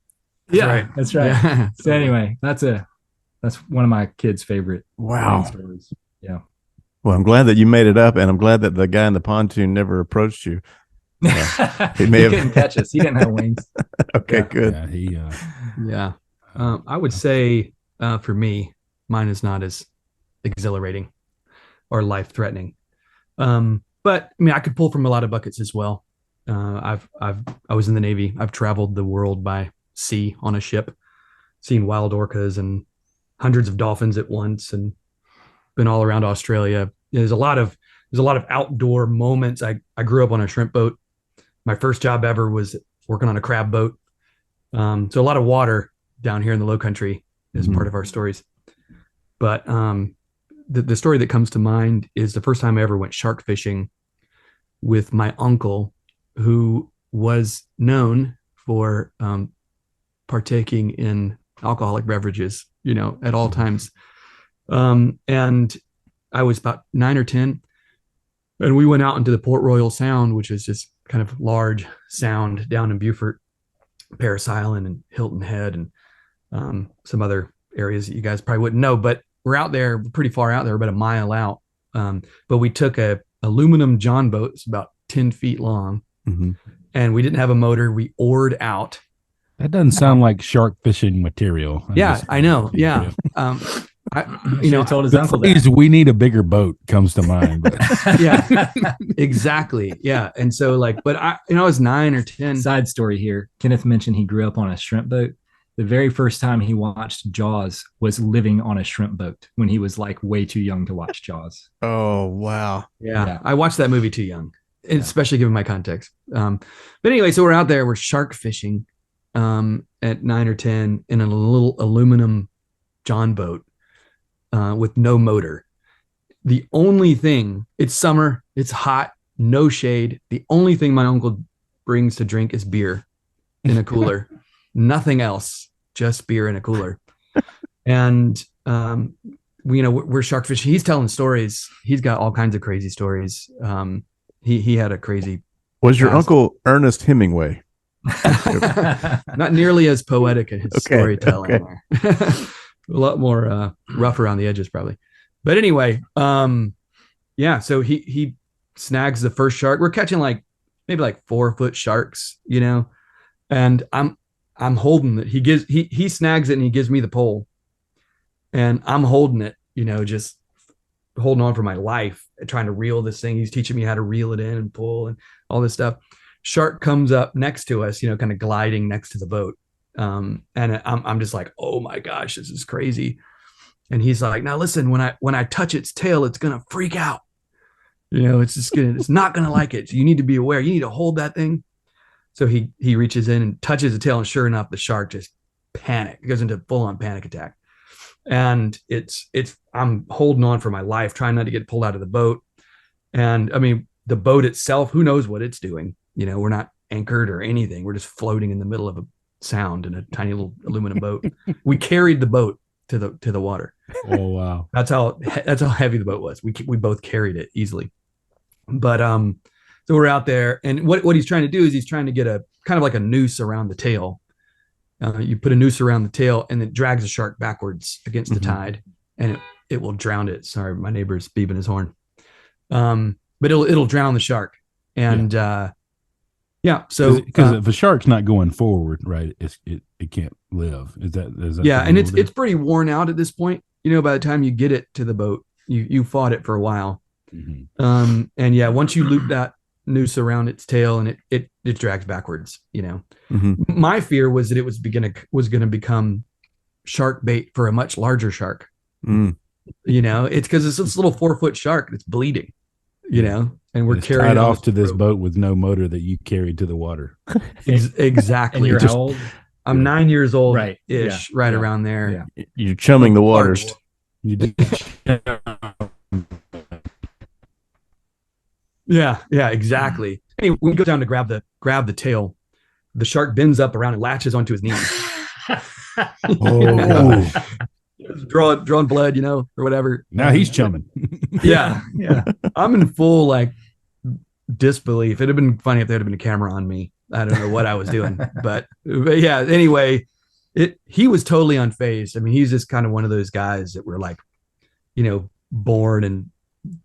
That's right. Yeah. So anyway, that's one of my kids' favorite stories. Yeah. Well, I'm glad that you made it up, and I'm glad that the guy in the pontoon never approached you. He couldn't catch us. He didn't have wings. Okay, good. Yeah, I would say for me, mine is not as exhilarating or life-threatening. But I mean, I could pull from a lot of buckets as well. I was in the Navy. I've traveled the world by sea on a ship, seen wild orcas and hundreds of dolphins at once, and been all around Australia. There's a lot of outdoor moments. I grew up on a shrimp boat. My first job ever was working on a crab boat. So a lot of water down here in the lowcountry is part of our stories. But the story that comes to mind is the first time I ever went shark fishing with my uncle, who was known for partaking in alcoholic beverages, at all times. And I was about 9 or 10, and we went out into the Port Royal Sound, which is just kind of large sound down in Beaufort, Paris Island, and Hilton Head, and some other areas that you guys probably wouldn't know. But we're out there, pretty far out there, about a mile out. But we took a aluminum John boat. It's about 10 feet long, and we didn't have a motor. We oared out. That doesn't sound like shark fishing material. I know. Yeah. Told his uncle that. We need a bigger boat comes to mind. But. Yeah, exactly. Yeah. And so but I was 9 or 10. Side story here. Kenneth mentioned he grew up on a shrimp boat. The very first time he watched Jaws was living on a shrimp boat when he was like way too young to watch Jaws. Oh, wow. Yeah. I watched that movie too young, especially given my context. But anyway, so we're out there, we're shark fishing at 9 or 10 in a little aluminum John boat with no motor. The only thing, it's summer, it's hot, no shade. The only thing my uncle brings to drink is beer in a cooler. Nothing else, just beer in a cooler. And we're shark fishing. He's telling stories. He's got all kinds of crazy stories. He had a crazy. Was your uncle Ernest Hemingway? Not nearly as poetic in his storytelling. Okay. A lot more rough around the edges, probably. But anyway, so he snags the first shark. We're catching maybe 4-foot sharks, and I'm holding it. He snags it and he gives me the pole, and I'm holding it, just holding on for my life, trying to reel this thing. He's teaching me how to reel it in and pull and all this stuff. shark comes up next to us, kind of gliding next to the boat. And I'm just like, oh my gosh, this is crazy. And he's like, now listen, when I touch its tail, it's gonna freak out. It's not gonna like it. So you need to be aware. You need to hold that thing. So he reaches in and touches the tail, and sure enough, the shark just goes into full on panic attack. And I'm holding on for my life, trying not to get pulled out of the boat. And I mean, the boat itself, who knows what it's doing? We're not anchored or anything. We're just floating in the middle of a sound in a tiny little aluminum boat. We carried the boat to the water. Oh wow. That's how heavy the boat was. We both carried it easily. But so we're out there, and what he's trying to do is he's trying to get a kind of like a noose around the tail. You put a noose around the tail, and it drags the shark backwards against the tide, and it will drown it. Sorry, my neighbor's beeping his horn. But it'll drown the shark. And so because if a shark's not going forward, right, it can't live. Is that yeah, and it's pretty worn out at this point. By the time you get it to the boat, you fought it for a while. Mm-hmm. And yeah, once you loop that noose around its tail, and it drags backwards. Mm-hmm. My fear was that it was gonna become shark bait for a much larger shark. It's because it's this little 4-foot shark that's bleeding. And we're carrying tied off to this boat with no motor that you carried to the water. Exactly. And you're how old? I'm 9 years old, right? Ish, right around there. Yeah. You're chumming the waters. Yeah, exactly. Anyway, when we go down to grab the tail, the shark bends up around and latches onto his knees. Oh. Drawing blood, or whatever. Now he's chumming. Yeah. I'm in full disbelief. It'd have been funny if there had been a camera on me. I don't know what I was doing, but yeah. Anyway, he was totally unfazed. I mean, he's just kind of one of those guys that were born and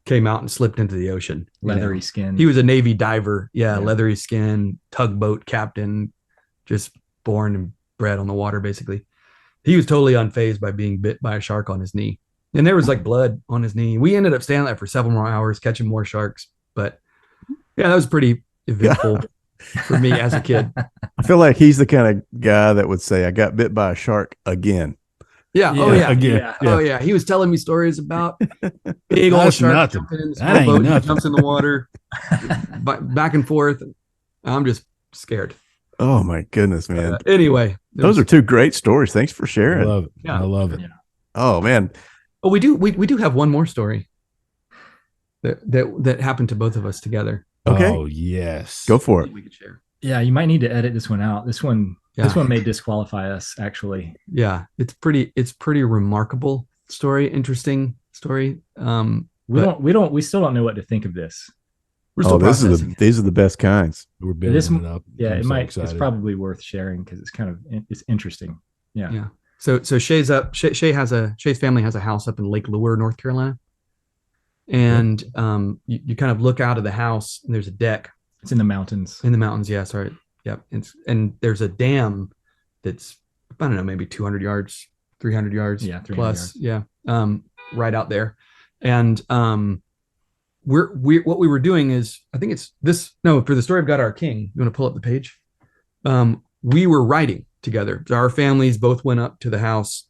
came out and slipped into the ocean. Leathery skin. He was a Navy diver. Yeah, leathery skin, tugboat captain, just born and bred on the water, basically. He was totally unfazed by being bit by a shark on his knee. And there was blood on his knee. We ended up staying there for several more hours, catching more sharks. But yeah, that was pretty eventful for me as a kid. I feel like he's the kind of guy that would say, I got bit by a shark again. Yeah. Oh, yeah. Again. Yeah. Oh, yeah. He was telling me stories about big old sharks jumping in the small boat. He jumps in the water, back and forth. I'm just scared. Oh, my goodness, man. Anyway. Those are two great stories. Thanks for sharing. I love it. Yeah. I love it. Yeah. Oh, man. Oh, we do have one more story that happened to both of us together. Okay. Oh, yes. Go for it. We could share. Yeah, you might need to edit this one out. This one may disqualify us, actually. Yeah, it's pretty remarkable story, interesting story. We still don't know what to think of this. We're still these are the best kinds. We're building it up. Yeah, I'm so excited. It's probably worth sharing because it's interesting. Yeah. Yeah. So Shay's family has a house up in Lake Lure, North Carolina. And you kind of look out of the house and there's a deck. It's in the mountains. In the mountains, yeah, sorry. Yep. And there's a dam that's, I don't know, maybe 200 yards, 300 yards. Yeah, 300 plus. yards. Yeah. Right out there. And what we were doing is, I think it's this, no, for the story of God Our King, you want to pull up the page? We were writing together. Our families both went up to the house.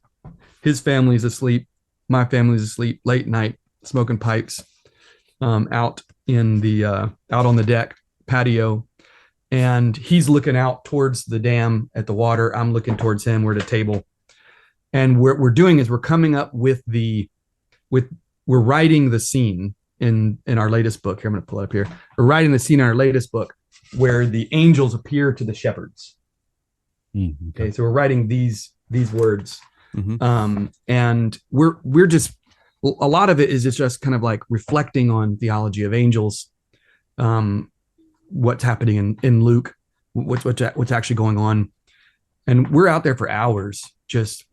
His family's asleep. My family's asleep late night, smoking pipes, out on the deck patio. And he's looking out towards the dam at the water. I'm looking towards him. We're at a table. And what we're doing is we're coming up with we're writing the scene in our latest book. Here, I'm going to pull it up here. We're writing the scene in our latest book where the angels appear to the shepherds. Mm-hmm. Okay, so we're writing these words. Mm-hmm. And we're just, a lot of it is just kind of like reflecting on theology of angels, what's happening in Luke, what's actually going on. And we're out there for hours. Just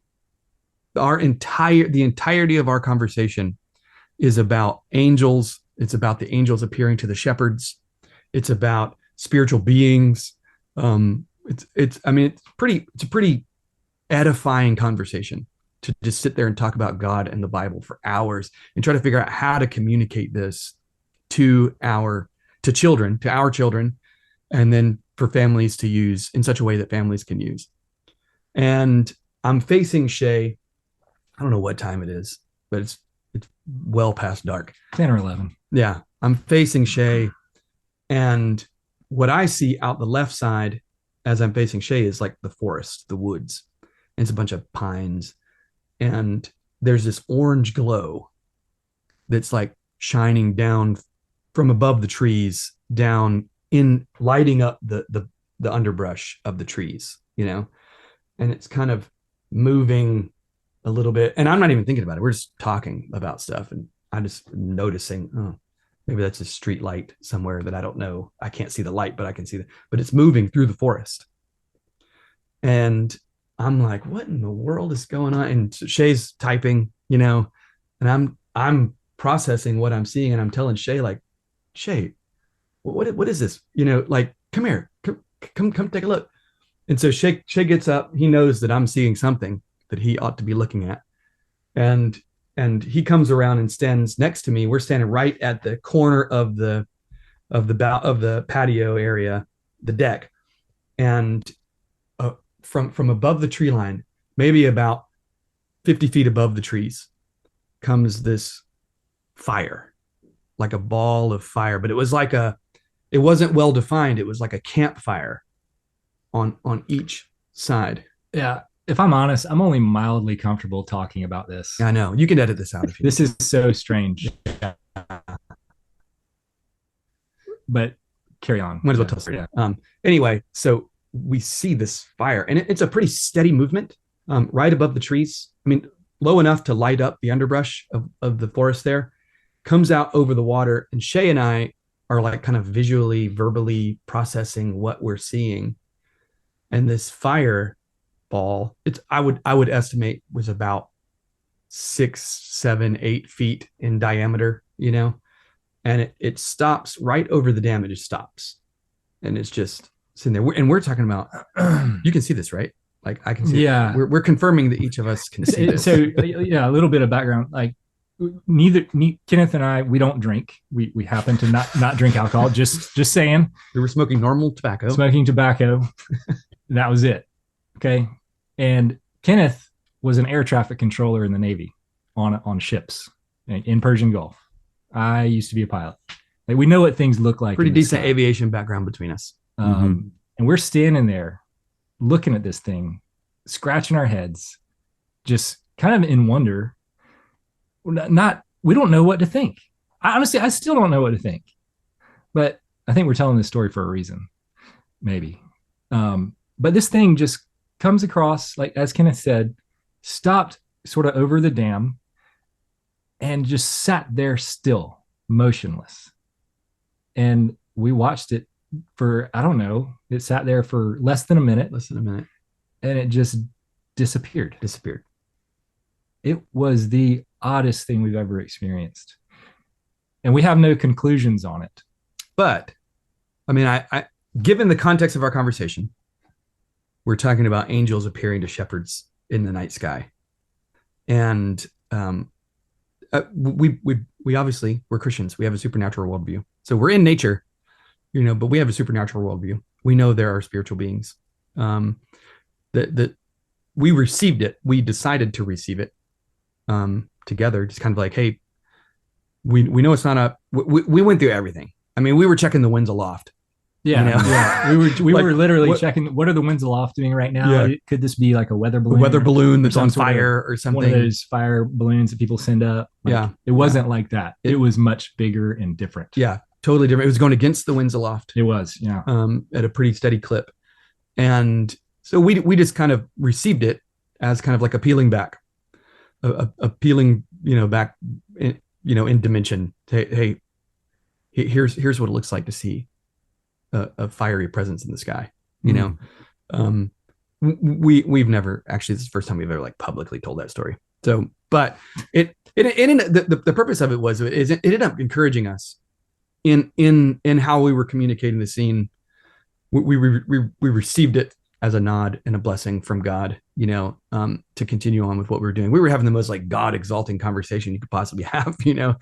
the entirety of our conversation is about angels. It's about the angels appearing to the shepherds. It's about spiritual beings. It's a pretty edifying conversation to just sit there and talk about God and the Bible for hours and try to figure out how to communicate this to our children, and then for families to use in such a way that families can use. And I'm facing Shay. I don't know what time it is, but it's well past dark. 10 or 11. Yeah. I'm facing Shay, and what I see out the left side as I'm facing Shay is like the forest, the woods. And it's a bunch of pines. And there's this orange glow that's like shining down from above the trees, down in lighting up the underbrush of the trees, you know, and it's kind of moving a little bit. And I'm not even thinking about it. We're just talking about stuff. And I'm just noticing, oh, maybe that's a street light somewhere that I don't know. I can't see the light, but I can see but it's moving through the forest. And I'm like, what in the world is going on? And Shay's typing, you know, and I'm processing what I'm seeing, and I'm telling Shay, like, Shay, what is this? You know, like, come here, come take a look. And so Shay gets up. He knows that I'm seeing something that he ought to be looking at. And he comes around and stands next to me. We're standing right at the corner of the patio area, the deck. And from above the tree line, maybe about 50 feet above the trees, comes this fire, like a ball of fire. But it wasn't well defined. It was like a campfire on each side. Yeah. If I'm honest, I'm only mildly comfortable talking about this. I know. You can edit this out if you This is so strange. But carry on. Might as well tell us. Yeah. Anyway, so we see this fire, and it's a pretty steady movement right above the trees. I mean, low enough to light up the underbrush of the forest there, comes out over the water. And Shay and I are like kind of visually, verbally processing what we're seeing. And this fire ball, I would estimate was about 6, 7, 8 feet in diameter, you know, and it stops right over the dam. It just stops, and it's just sitting there. And we're talking about, you can see this, right? Like, I can see. Yeah. We're confirming that each of us can see this. So yeah, a little bit of background. Like, Kenneth and I, we don't drink. We happen to not drink alcohol. Just saying. We were smoking normal tobacco. Smoking tobacco. That was it. Okay. And Kenneth was an air traffic controller in the Navy on ships in Persian Gulf. I used to be a pilot. Like, we know what things look like. Pretty decent aviation background between us. And we're standing there looking at this thing, scratching our heads, just kind of in wonder. We don't know what to think. I still don't know what to think. But I think we're telling this story for a reason, maybe. But this thing just comes across, like, as Kenneth said, stopped sort of over the dam and just sat there still, motionless. And we watched it for, I don't know, it sat there for less than a minute. And it just disappeared. It was the oddest thing we've ever experienced. And we have no conclusions on it. But, I mean, I given the context of our conversation, we're talking about angels appearing to shepherds in the night sky. And we obviously, we're Christians. We have a supernatural worldview. So we're in nature, you know, but we have a supernatural worldview. We know there are spiritual beings. That we received it. We decided to receive it together. Just kind of like, hey, we know it's not we went through everything. I mean, we were checking the winds aloft. Yeah, you know? Yeah. We were literally checking, what are the winds aloft doing right now? Yeah. Could this be like a weather balloon? A weather balloon that's on fire or something. One of those fire balloons that people send up. Like, it wasn't like that. It was much bigger and different. Yeah, totally different. It was going against the winds aloft. It was, yeah. At a pretty steady clip. And so we just kind of received it as kind of like a peeling back, back, in dimension. Hey, here's what it looks like to see a fiery presence in the sky. You know, we've never actually, this is the first time we've ever like publicly told that story. So, but the purpose of it was it ended up encouraging us in how we were communicating the scene. We received it as a nod and a blessing from God, you know, to continue on with what we were doing. We were having the most like God exalting conversation you could possibly have, you know,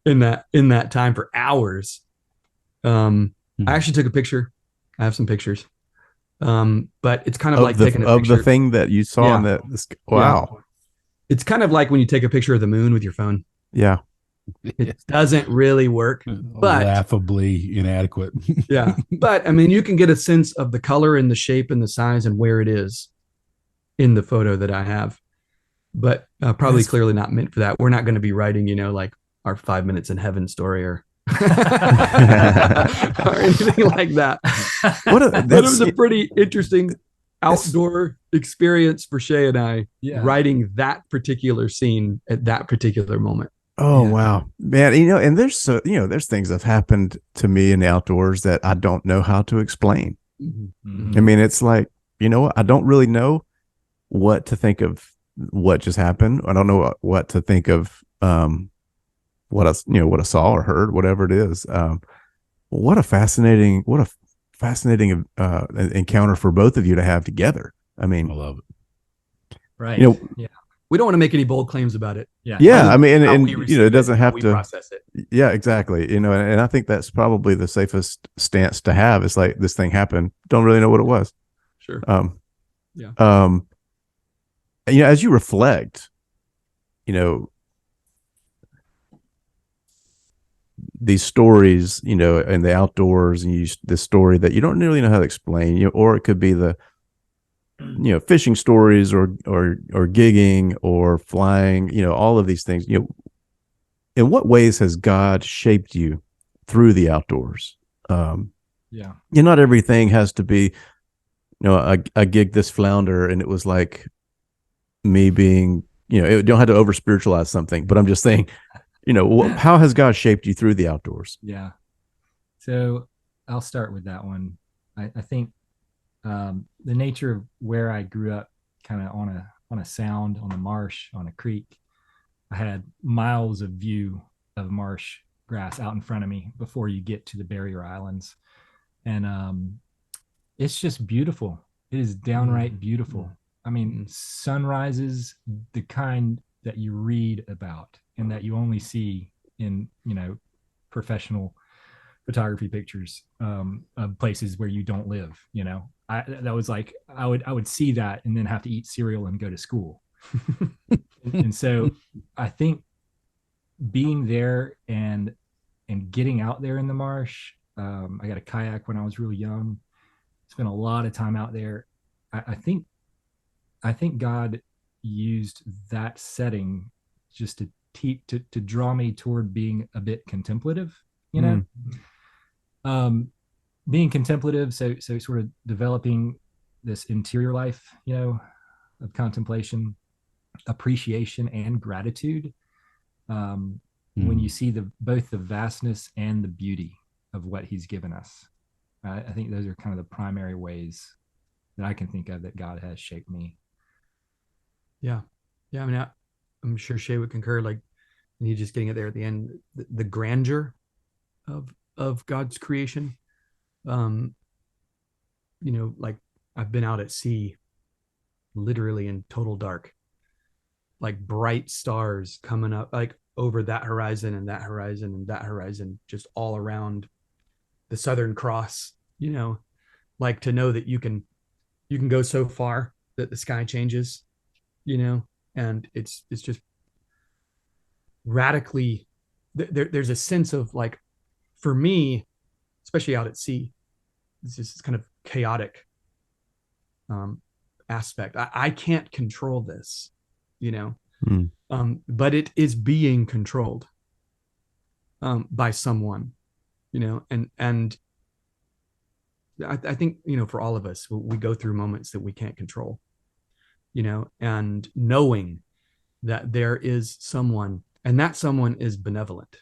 in that time for hours. I actually took a picture I have some pictures. But it's kind of like the taking a picture of the thing that you saw in Yeah. this. Wow. It's kind of like when you take a picture of the moon with your phone. Yeah. It doesn't really work, but Laughably inadequate. yeah. But I mean, you can get a sense of the color and the shape and the size and where it is in the photo that I have. But probably clearly not meant for that. We're not going to be writing, like our 5 minutes in heaven story or or anything like that. But it was a pretty interesting outdoor experience for Shay and I, writing that particular scene at that particular moment. Oh, wow, man. And there's there's things that have happened to me in the outdoors that I don't know how to explain. Mm-hmm. I mean, it's like, I don't really know what to think of what just happened. I don't know what to think of what I saw or heard, whatever it is. What a fascinating encounter for both of you to have together. I mean, I love it. Right. We don't want to make any bold claims about it. Yeah. I mean, and it doesn't have to process it. Yeah, exactly. And I think that's probably the safest stance to have. It's like, this thing happened. Don't really know what it was. Sure. As you reflect, these stories, in the outdoors, and this story that you don't really know how to explain, or it could be the, fishing stories or gigging or flying, all of these things, in what ways has God shaped you through the outdoors? Not everything has to be, a gig this flounder and it was like me being, you don't have to over spiritualize something, but I'm just saying, how has God shaped you through the outdoors? Yeah. So I'll start with that one. I think the nature of where I grew up, kind of on a sound, on a marsh, on a creek, I had miles of view of marsh grass out in front of me before you get to the barrier islands. And it's just beautiful. It is downright beautiful. I mean, sunrises, the kind that you read about and that you only see in, professional photography pictures of places where you don't live. That was like, I would see that and then have to eat cereal and go to school. and so I think being there and getting out there in the marsh, I got a kayak when I was really young, spent a lot of time out there. I think God used that setting just to draw me toward being a bit contemplative, being contemplative. So sort of developing this interior life, of contemplation, appreciation, and gratitude. When you see both the vastness and the beauty of what he's given us. I think those are kind of the primary ways that I can think of that God has shaped me. Yeah. I mean, I'm sure Shay would concur, like, and you just getting it there at the end, the grandeur of God's creation. Like, I've been out at sea, literally in total dark, like bright stars coming up, like over that horizon and that horizon and that horizon, just all around the Southern Cross, like to know that you can go so far that the sky changes, and it's just radically, there's a sense of, like, for me, especially out at sea, it's just this kind of chaotic aspect. I can't control this, but it is being controlled by someone, and I think, for all of us, we go through moments that we can't control, and knowing that there is someone, and that someone is benevolent,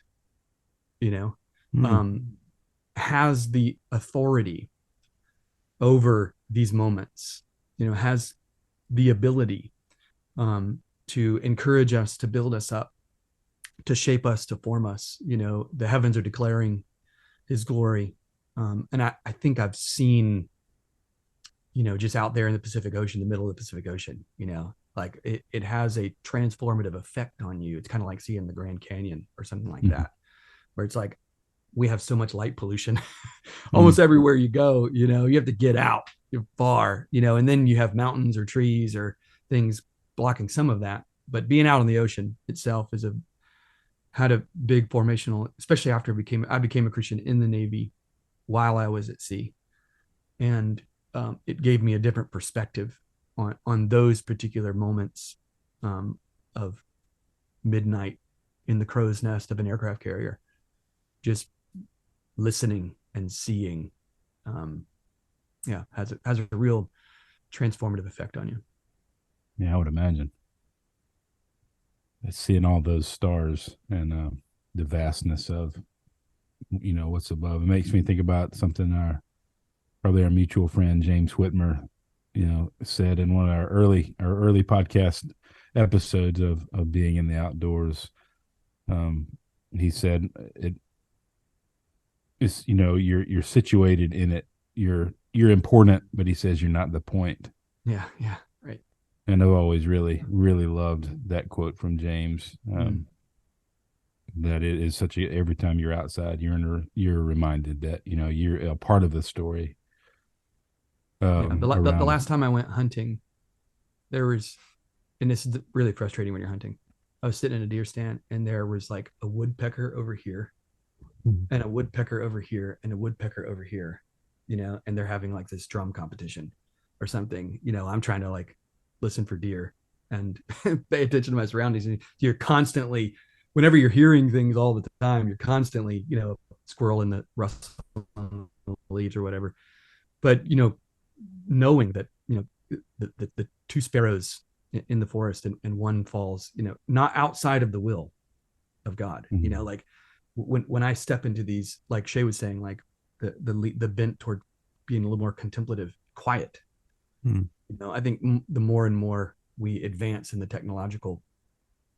has the authority over these moments, has the ability to encourage us, to build us up, to shape us, to form us. The heavens are declaring his glory. And I think I've seen, just out there in the Pacific Ocean, the middle of the Pacific Ocean, like it has a transformative effect on you. It's kind of like seeing the Grand Canyon or something like that, where it's like, we have so much light pollution almost everywhere you go. You know, you have to get out, you're far, you know, and then you have mountains or trees or things blocking some of that. But being out on the ocean itself had a big formational, especially after I became a Christian in the Navy while I was at sea. And it gave me a different perspective on those particular moments of midnight in the crow's nest of an aircraft carrier, just listening and seeing, has a real transformative effect on you. Yeah, I would imagine. Seeing all those stars and the vastness of, what's above. It makes me think about something probably our mutual friend James Whitmer, said in one of our early podcast episodes of being in the outdoors. He said it's you're situated in it. You're important, but he says you're not the point. Yeah, right. And I've always really, really loved that quote from James. That it is every time you're outside, you're reminded that you're a part of the story. The last time I went hunting, there was, and this is really frustrating when you're hunting. I was sitting in a deer stand, and there was like a woodpecker over here, and a woodpecker over here, and a woodpecker over here, and they're having like this drum competition or something. I'm trying to like listen for deer and pay attention to my surroundings. And you're constantly, whenever you're hearing things all the time, you're constantly, squirrel in the rustle leaves or whatever. But knowing that the two sparrows in the forest and one falls, not outside of the will of God. Like when I step into these, like Shay was saying, like the bent toward being a little more contemplative, quiet. I think the more and more we advance in the technological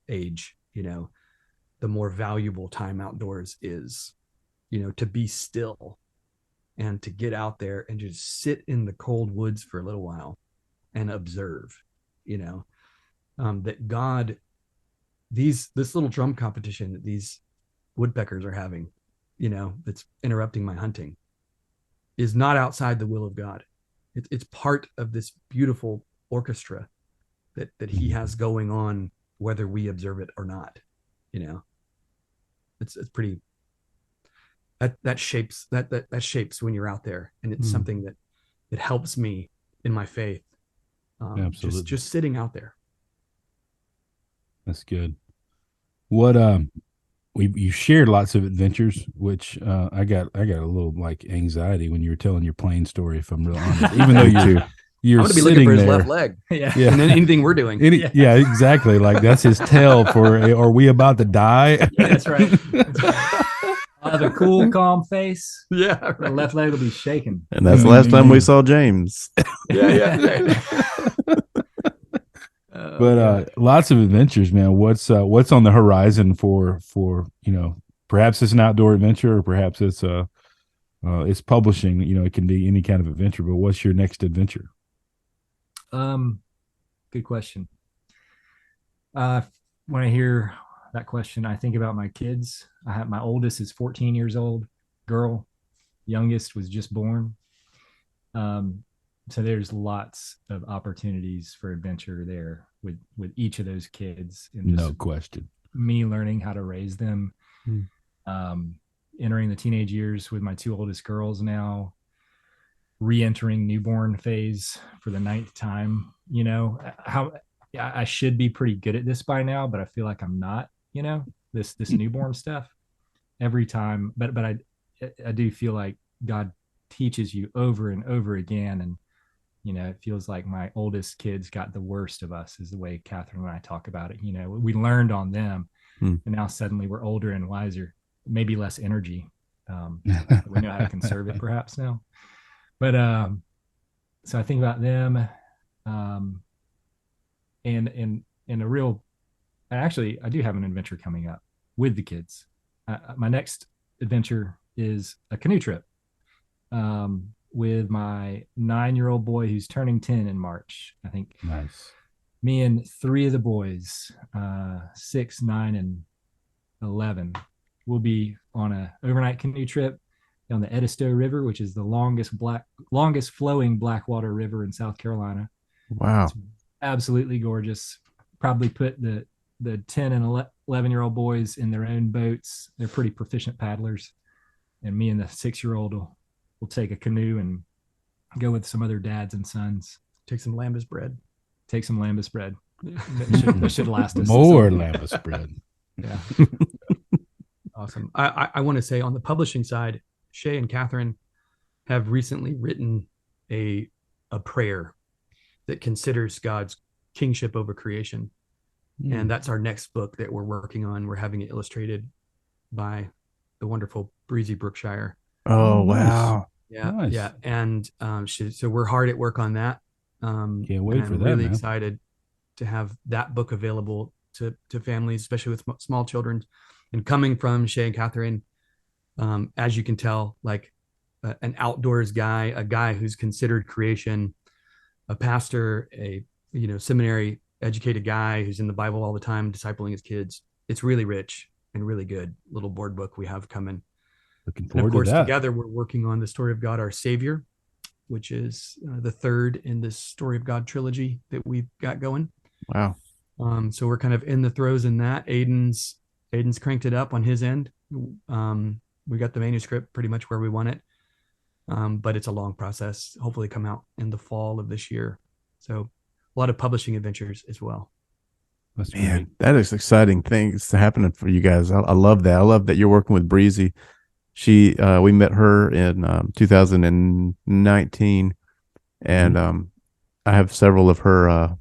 age, the more valuable time outdoors is, to be still and to get out there and just sit in the cold woods for a little while and observe, that God, this little drum competition that these woodpeckers are having, that's interrupting my hunting, is not outside the will of God. It's part of this beautiful orchestra that he has going on, whether we observe it or not. It's pretty, that shapes when you're out there, and it's something that helps me in my faith. Absolutely. Just sitting out there. That's good. What you shared lots of adventures, which I got a little like anxiety when you were telling your plane story, if I'm real honest. Even though you're I'm gonna be sitting looking for his there, left leg. Yeah. And then anything we're doing. Yeah, exactly. Like that's his tell for, are we about to die? Yeah, that's right. The cool, calm face. Yeah, The right. left leg will be shaking. And that's the last time we saw James. Yeah. But lots of adventures, man. What's on the horizon for perhaps it's an outdoor adventure, or perhaps it's publishing. It can be any kind of adventure. But what's your next adventure? Good question. When I hear that question, I think about my kids. My oldest is 14 years old, girl. Youngest was just born. So there's lots of opportunities for adventure there with each of those kids. And No question. Me learning how to raise them, entering the teenage years with my two oldest girls now, re-entering newborn phase for the 9th time. How I should be pretty good at this by now, but I feel like I'm not. This newborn stuff every time. But I do feel like God teaches you over and over again, and it feels like my oldest kids got the worst of us, is the way Catherine and I talk about it. We learned on them, and now suddenly we're older and wiser, maybe less energy. We know how to conserve it perhaps now. But so I think about them, and a real. Actually, I do have an adventure coming up with the kids. My next adventure is a canoe trip. With my 9-year-old boy who's turning 10 in March. I think. Nice. Me and 3 of the boys, 6, 9, and 11, we'll be on a overnight canoe trip on the Edisto River, which is the longest flowing Blackwater River in South Carolina. Wow. It's absolutely gorgeous. Probably put the 10 and 11-year-old boys in their own boats. They're pretty proficient paddlers. And me and the 6-year-old will take a canoe and go with some other dads and sons. Take some lambus bread. Take some lambus bread. That should last us. More lambus bread. Yeah. Awesome. I want to say on the publishing side, Shay and Catherine have recently written a prayer that considers God's kingship over creation. And that's our next book that we're working on. We're having it illustrated by the wonderful Breezy Brookshire. Oh, wow. Yeah. Nice. Yeah. And so we're hard at work on that. Can't wait for I'm that. really man. excited to have that book available to families, especially with small children. And coming from Shay and Catherine, as you can tell, like an outdoors guy, a guy who's considered creation, a pastor, a seminary educated guy who's in the Bible all the time, discipling his kids. It's really rich and really good little board book we have coming. Looking And forward of course, to that. together we're working on the story of God, our Savior, which is the third in this Story of God trilogy that we've got going. Wow. So we're kind of in the throes in that. Aiden's cranked it up on his end. We got the manuscript pretty much where we want it, but it's a long process. Hopefully, come out in the fall of this year. So a lot of publishing adventures as well. That's Man, great. that is exciting things happening for you guys. I love that. I love that you're working with Breezy. We met her in 2019, and I have several of her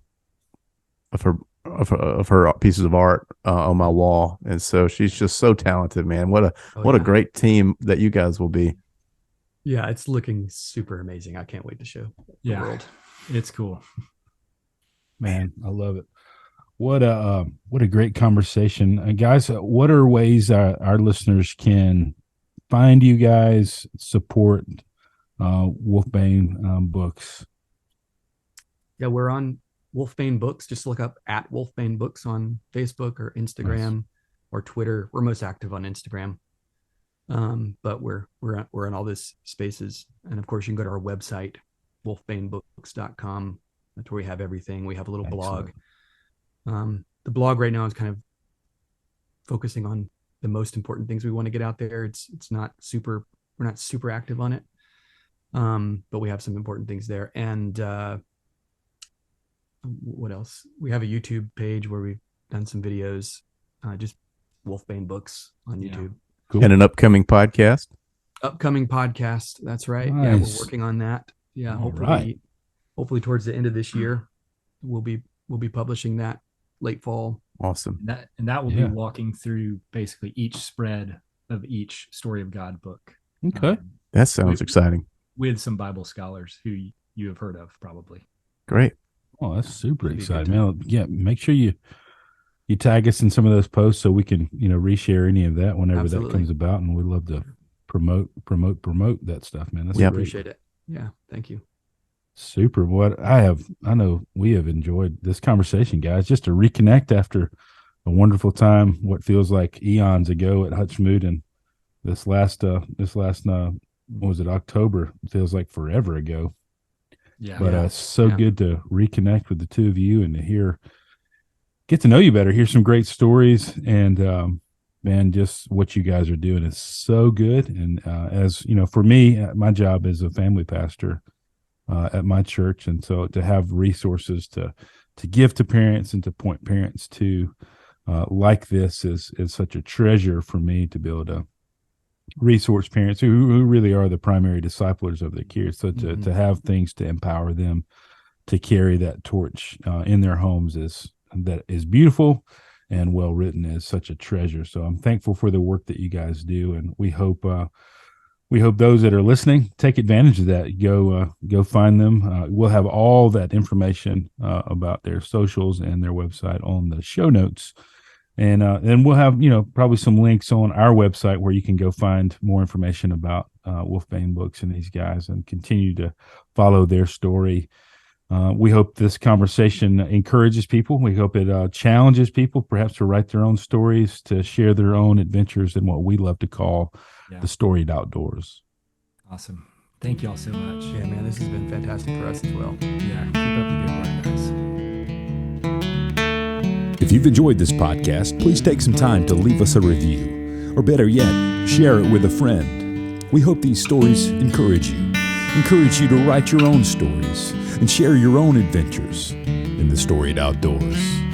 pieces of art on my wall, and so she's just so talented, man. What a great team that you guys will be. Yeah, it's looking super amazing. I can't wait to show the world. It's cool. Man, I love it. What a great conversation, guys. What are ways our listeners can find you guys, support Wolfbane Books? Yeah, we're on Wolfbane Books. Just look up at Wolfbane Books on Facebook or Instagram or Twitter. We're most active on Instagram, but we're in all these spaces. And of course, you can go to our website, wolfbanebooks.com. That's where we have everything. We have a little blog. The blog right now is kind of focusing on the most important things we want to get out there. It's not super, we're not super active on it. But we have some important things there. And what else? We have a YouTube page where we've done some videos, just Wolfbane Books on YouTube. Cool. And an upcoming podcast. That's right. Nice. Yeah, we're working on that. Yeah, All right. hopefully towards the end of this year, we'll be publishing that late fall. Awesome. That will be walking through basically each spread of each Story of God book. Okay. That sounds exciting. With some Bible scholars who you have heard of, probably. Great. Oh, that's super exciting, man. Yeah, make sure you tag us in some of those posts so we can, reshare any of that whenever that comes about. And we'd love to promote that stuff, man. That's We great. appreciate it. Yeah. Thank you. Super. I know we have enjoyed this conversation, guys, just to reconnect after a wonderful time, what feels like eons ago at Hutchmoot, and this last what was it, October? It feels like forever ago. Yeah. But it's so good to reconnect with the two of you and to get to know you better, hear some great stories, and man, just what you guys are doing is so good. And as you know, for me, my job is a family pastor at my church, and so to have resources to give to parents and to point parents to like this is such a treasure for me, to be able to resource parents who really are the primary disciplers of their kids. So to have things to empower them to carry that torch in their homes is beautiful and well written, is such a treasure. So I'm thankful for the work that you guys do, and we hope those that are listening take advantage of that. Go find them. We'll have all that information about their socials and their website on the show notes. And then we'll have, probably some links on our website where you can go find more information about Wolfbane Books and these guys, and continue to follow their story We hope this conversation encourages people. We hope it challenges people, perhaps to write their own stories, to share their own adventures in what we love to call the storied outdoors. Awesome. Thank you all so much. Yeah, man, this has been fantastic for us as well. Yeah, keep up the good work, guys. If you've enjoyed this podcast, please take some time to leave us a review, or better yet, share it with a friend. We hope these stories encourage you to write your own stories and share your own adventures in the storied outdoors.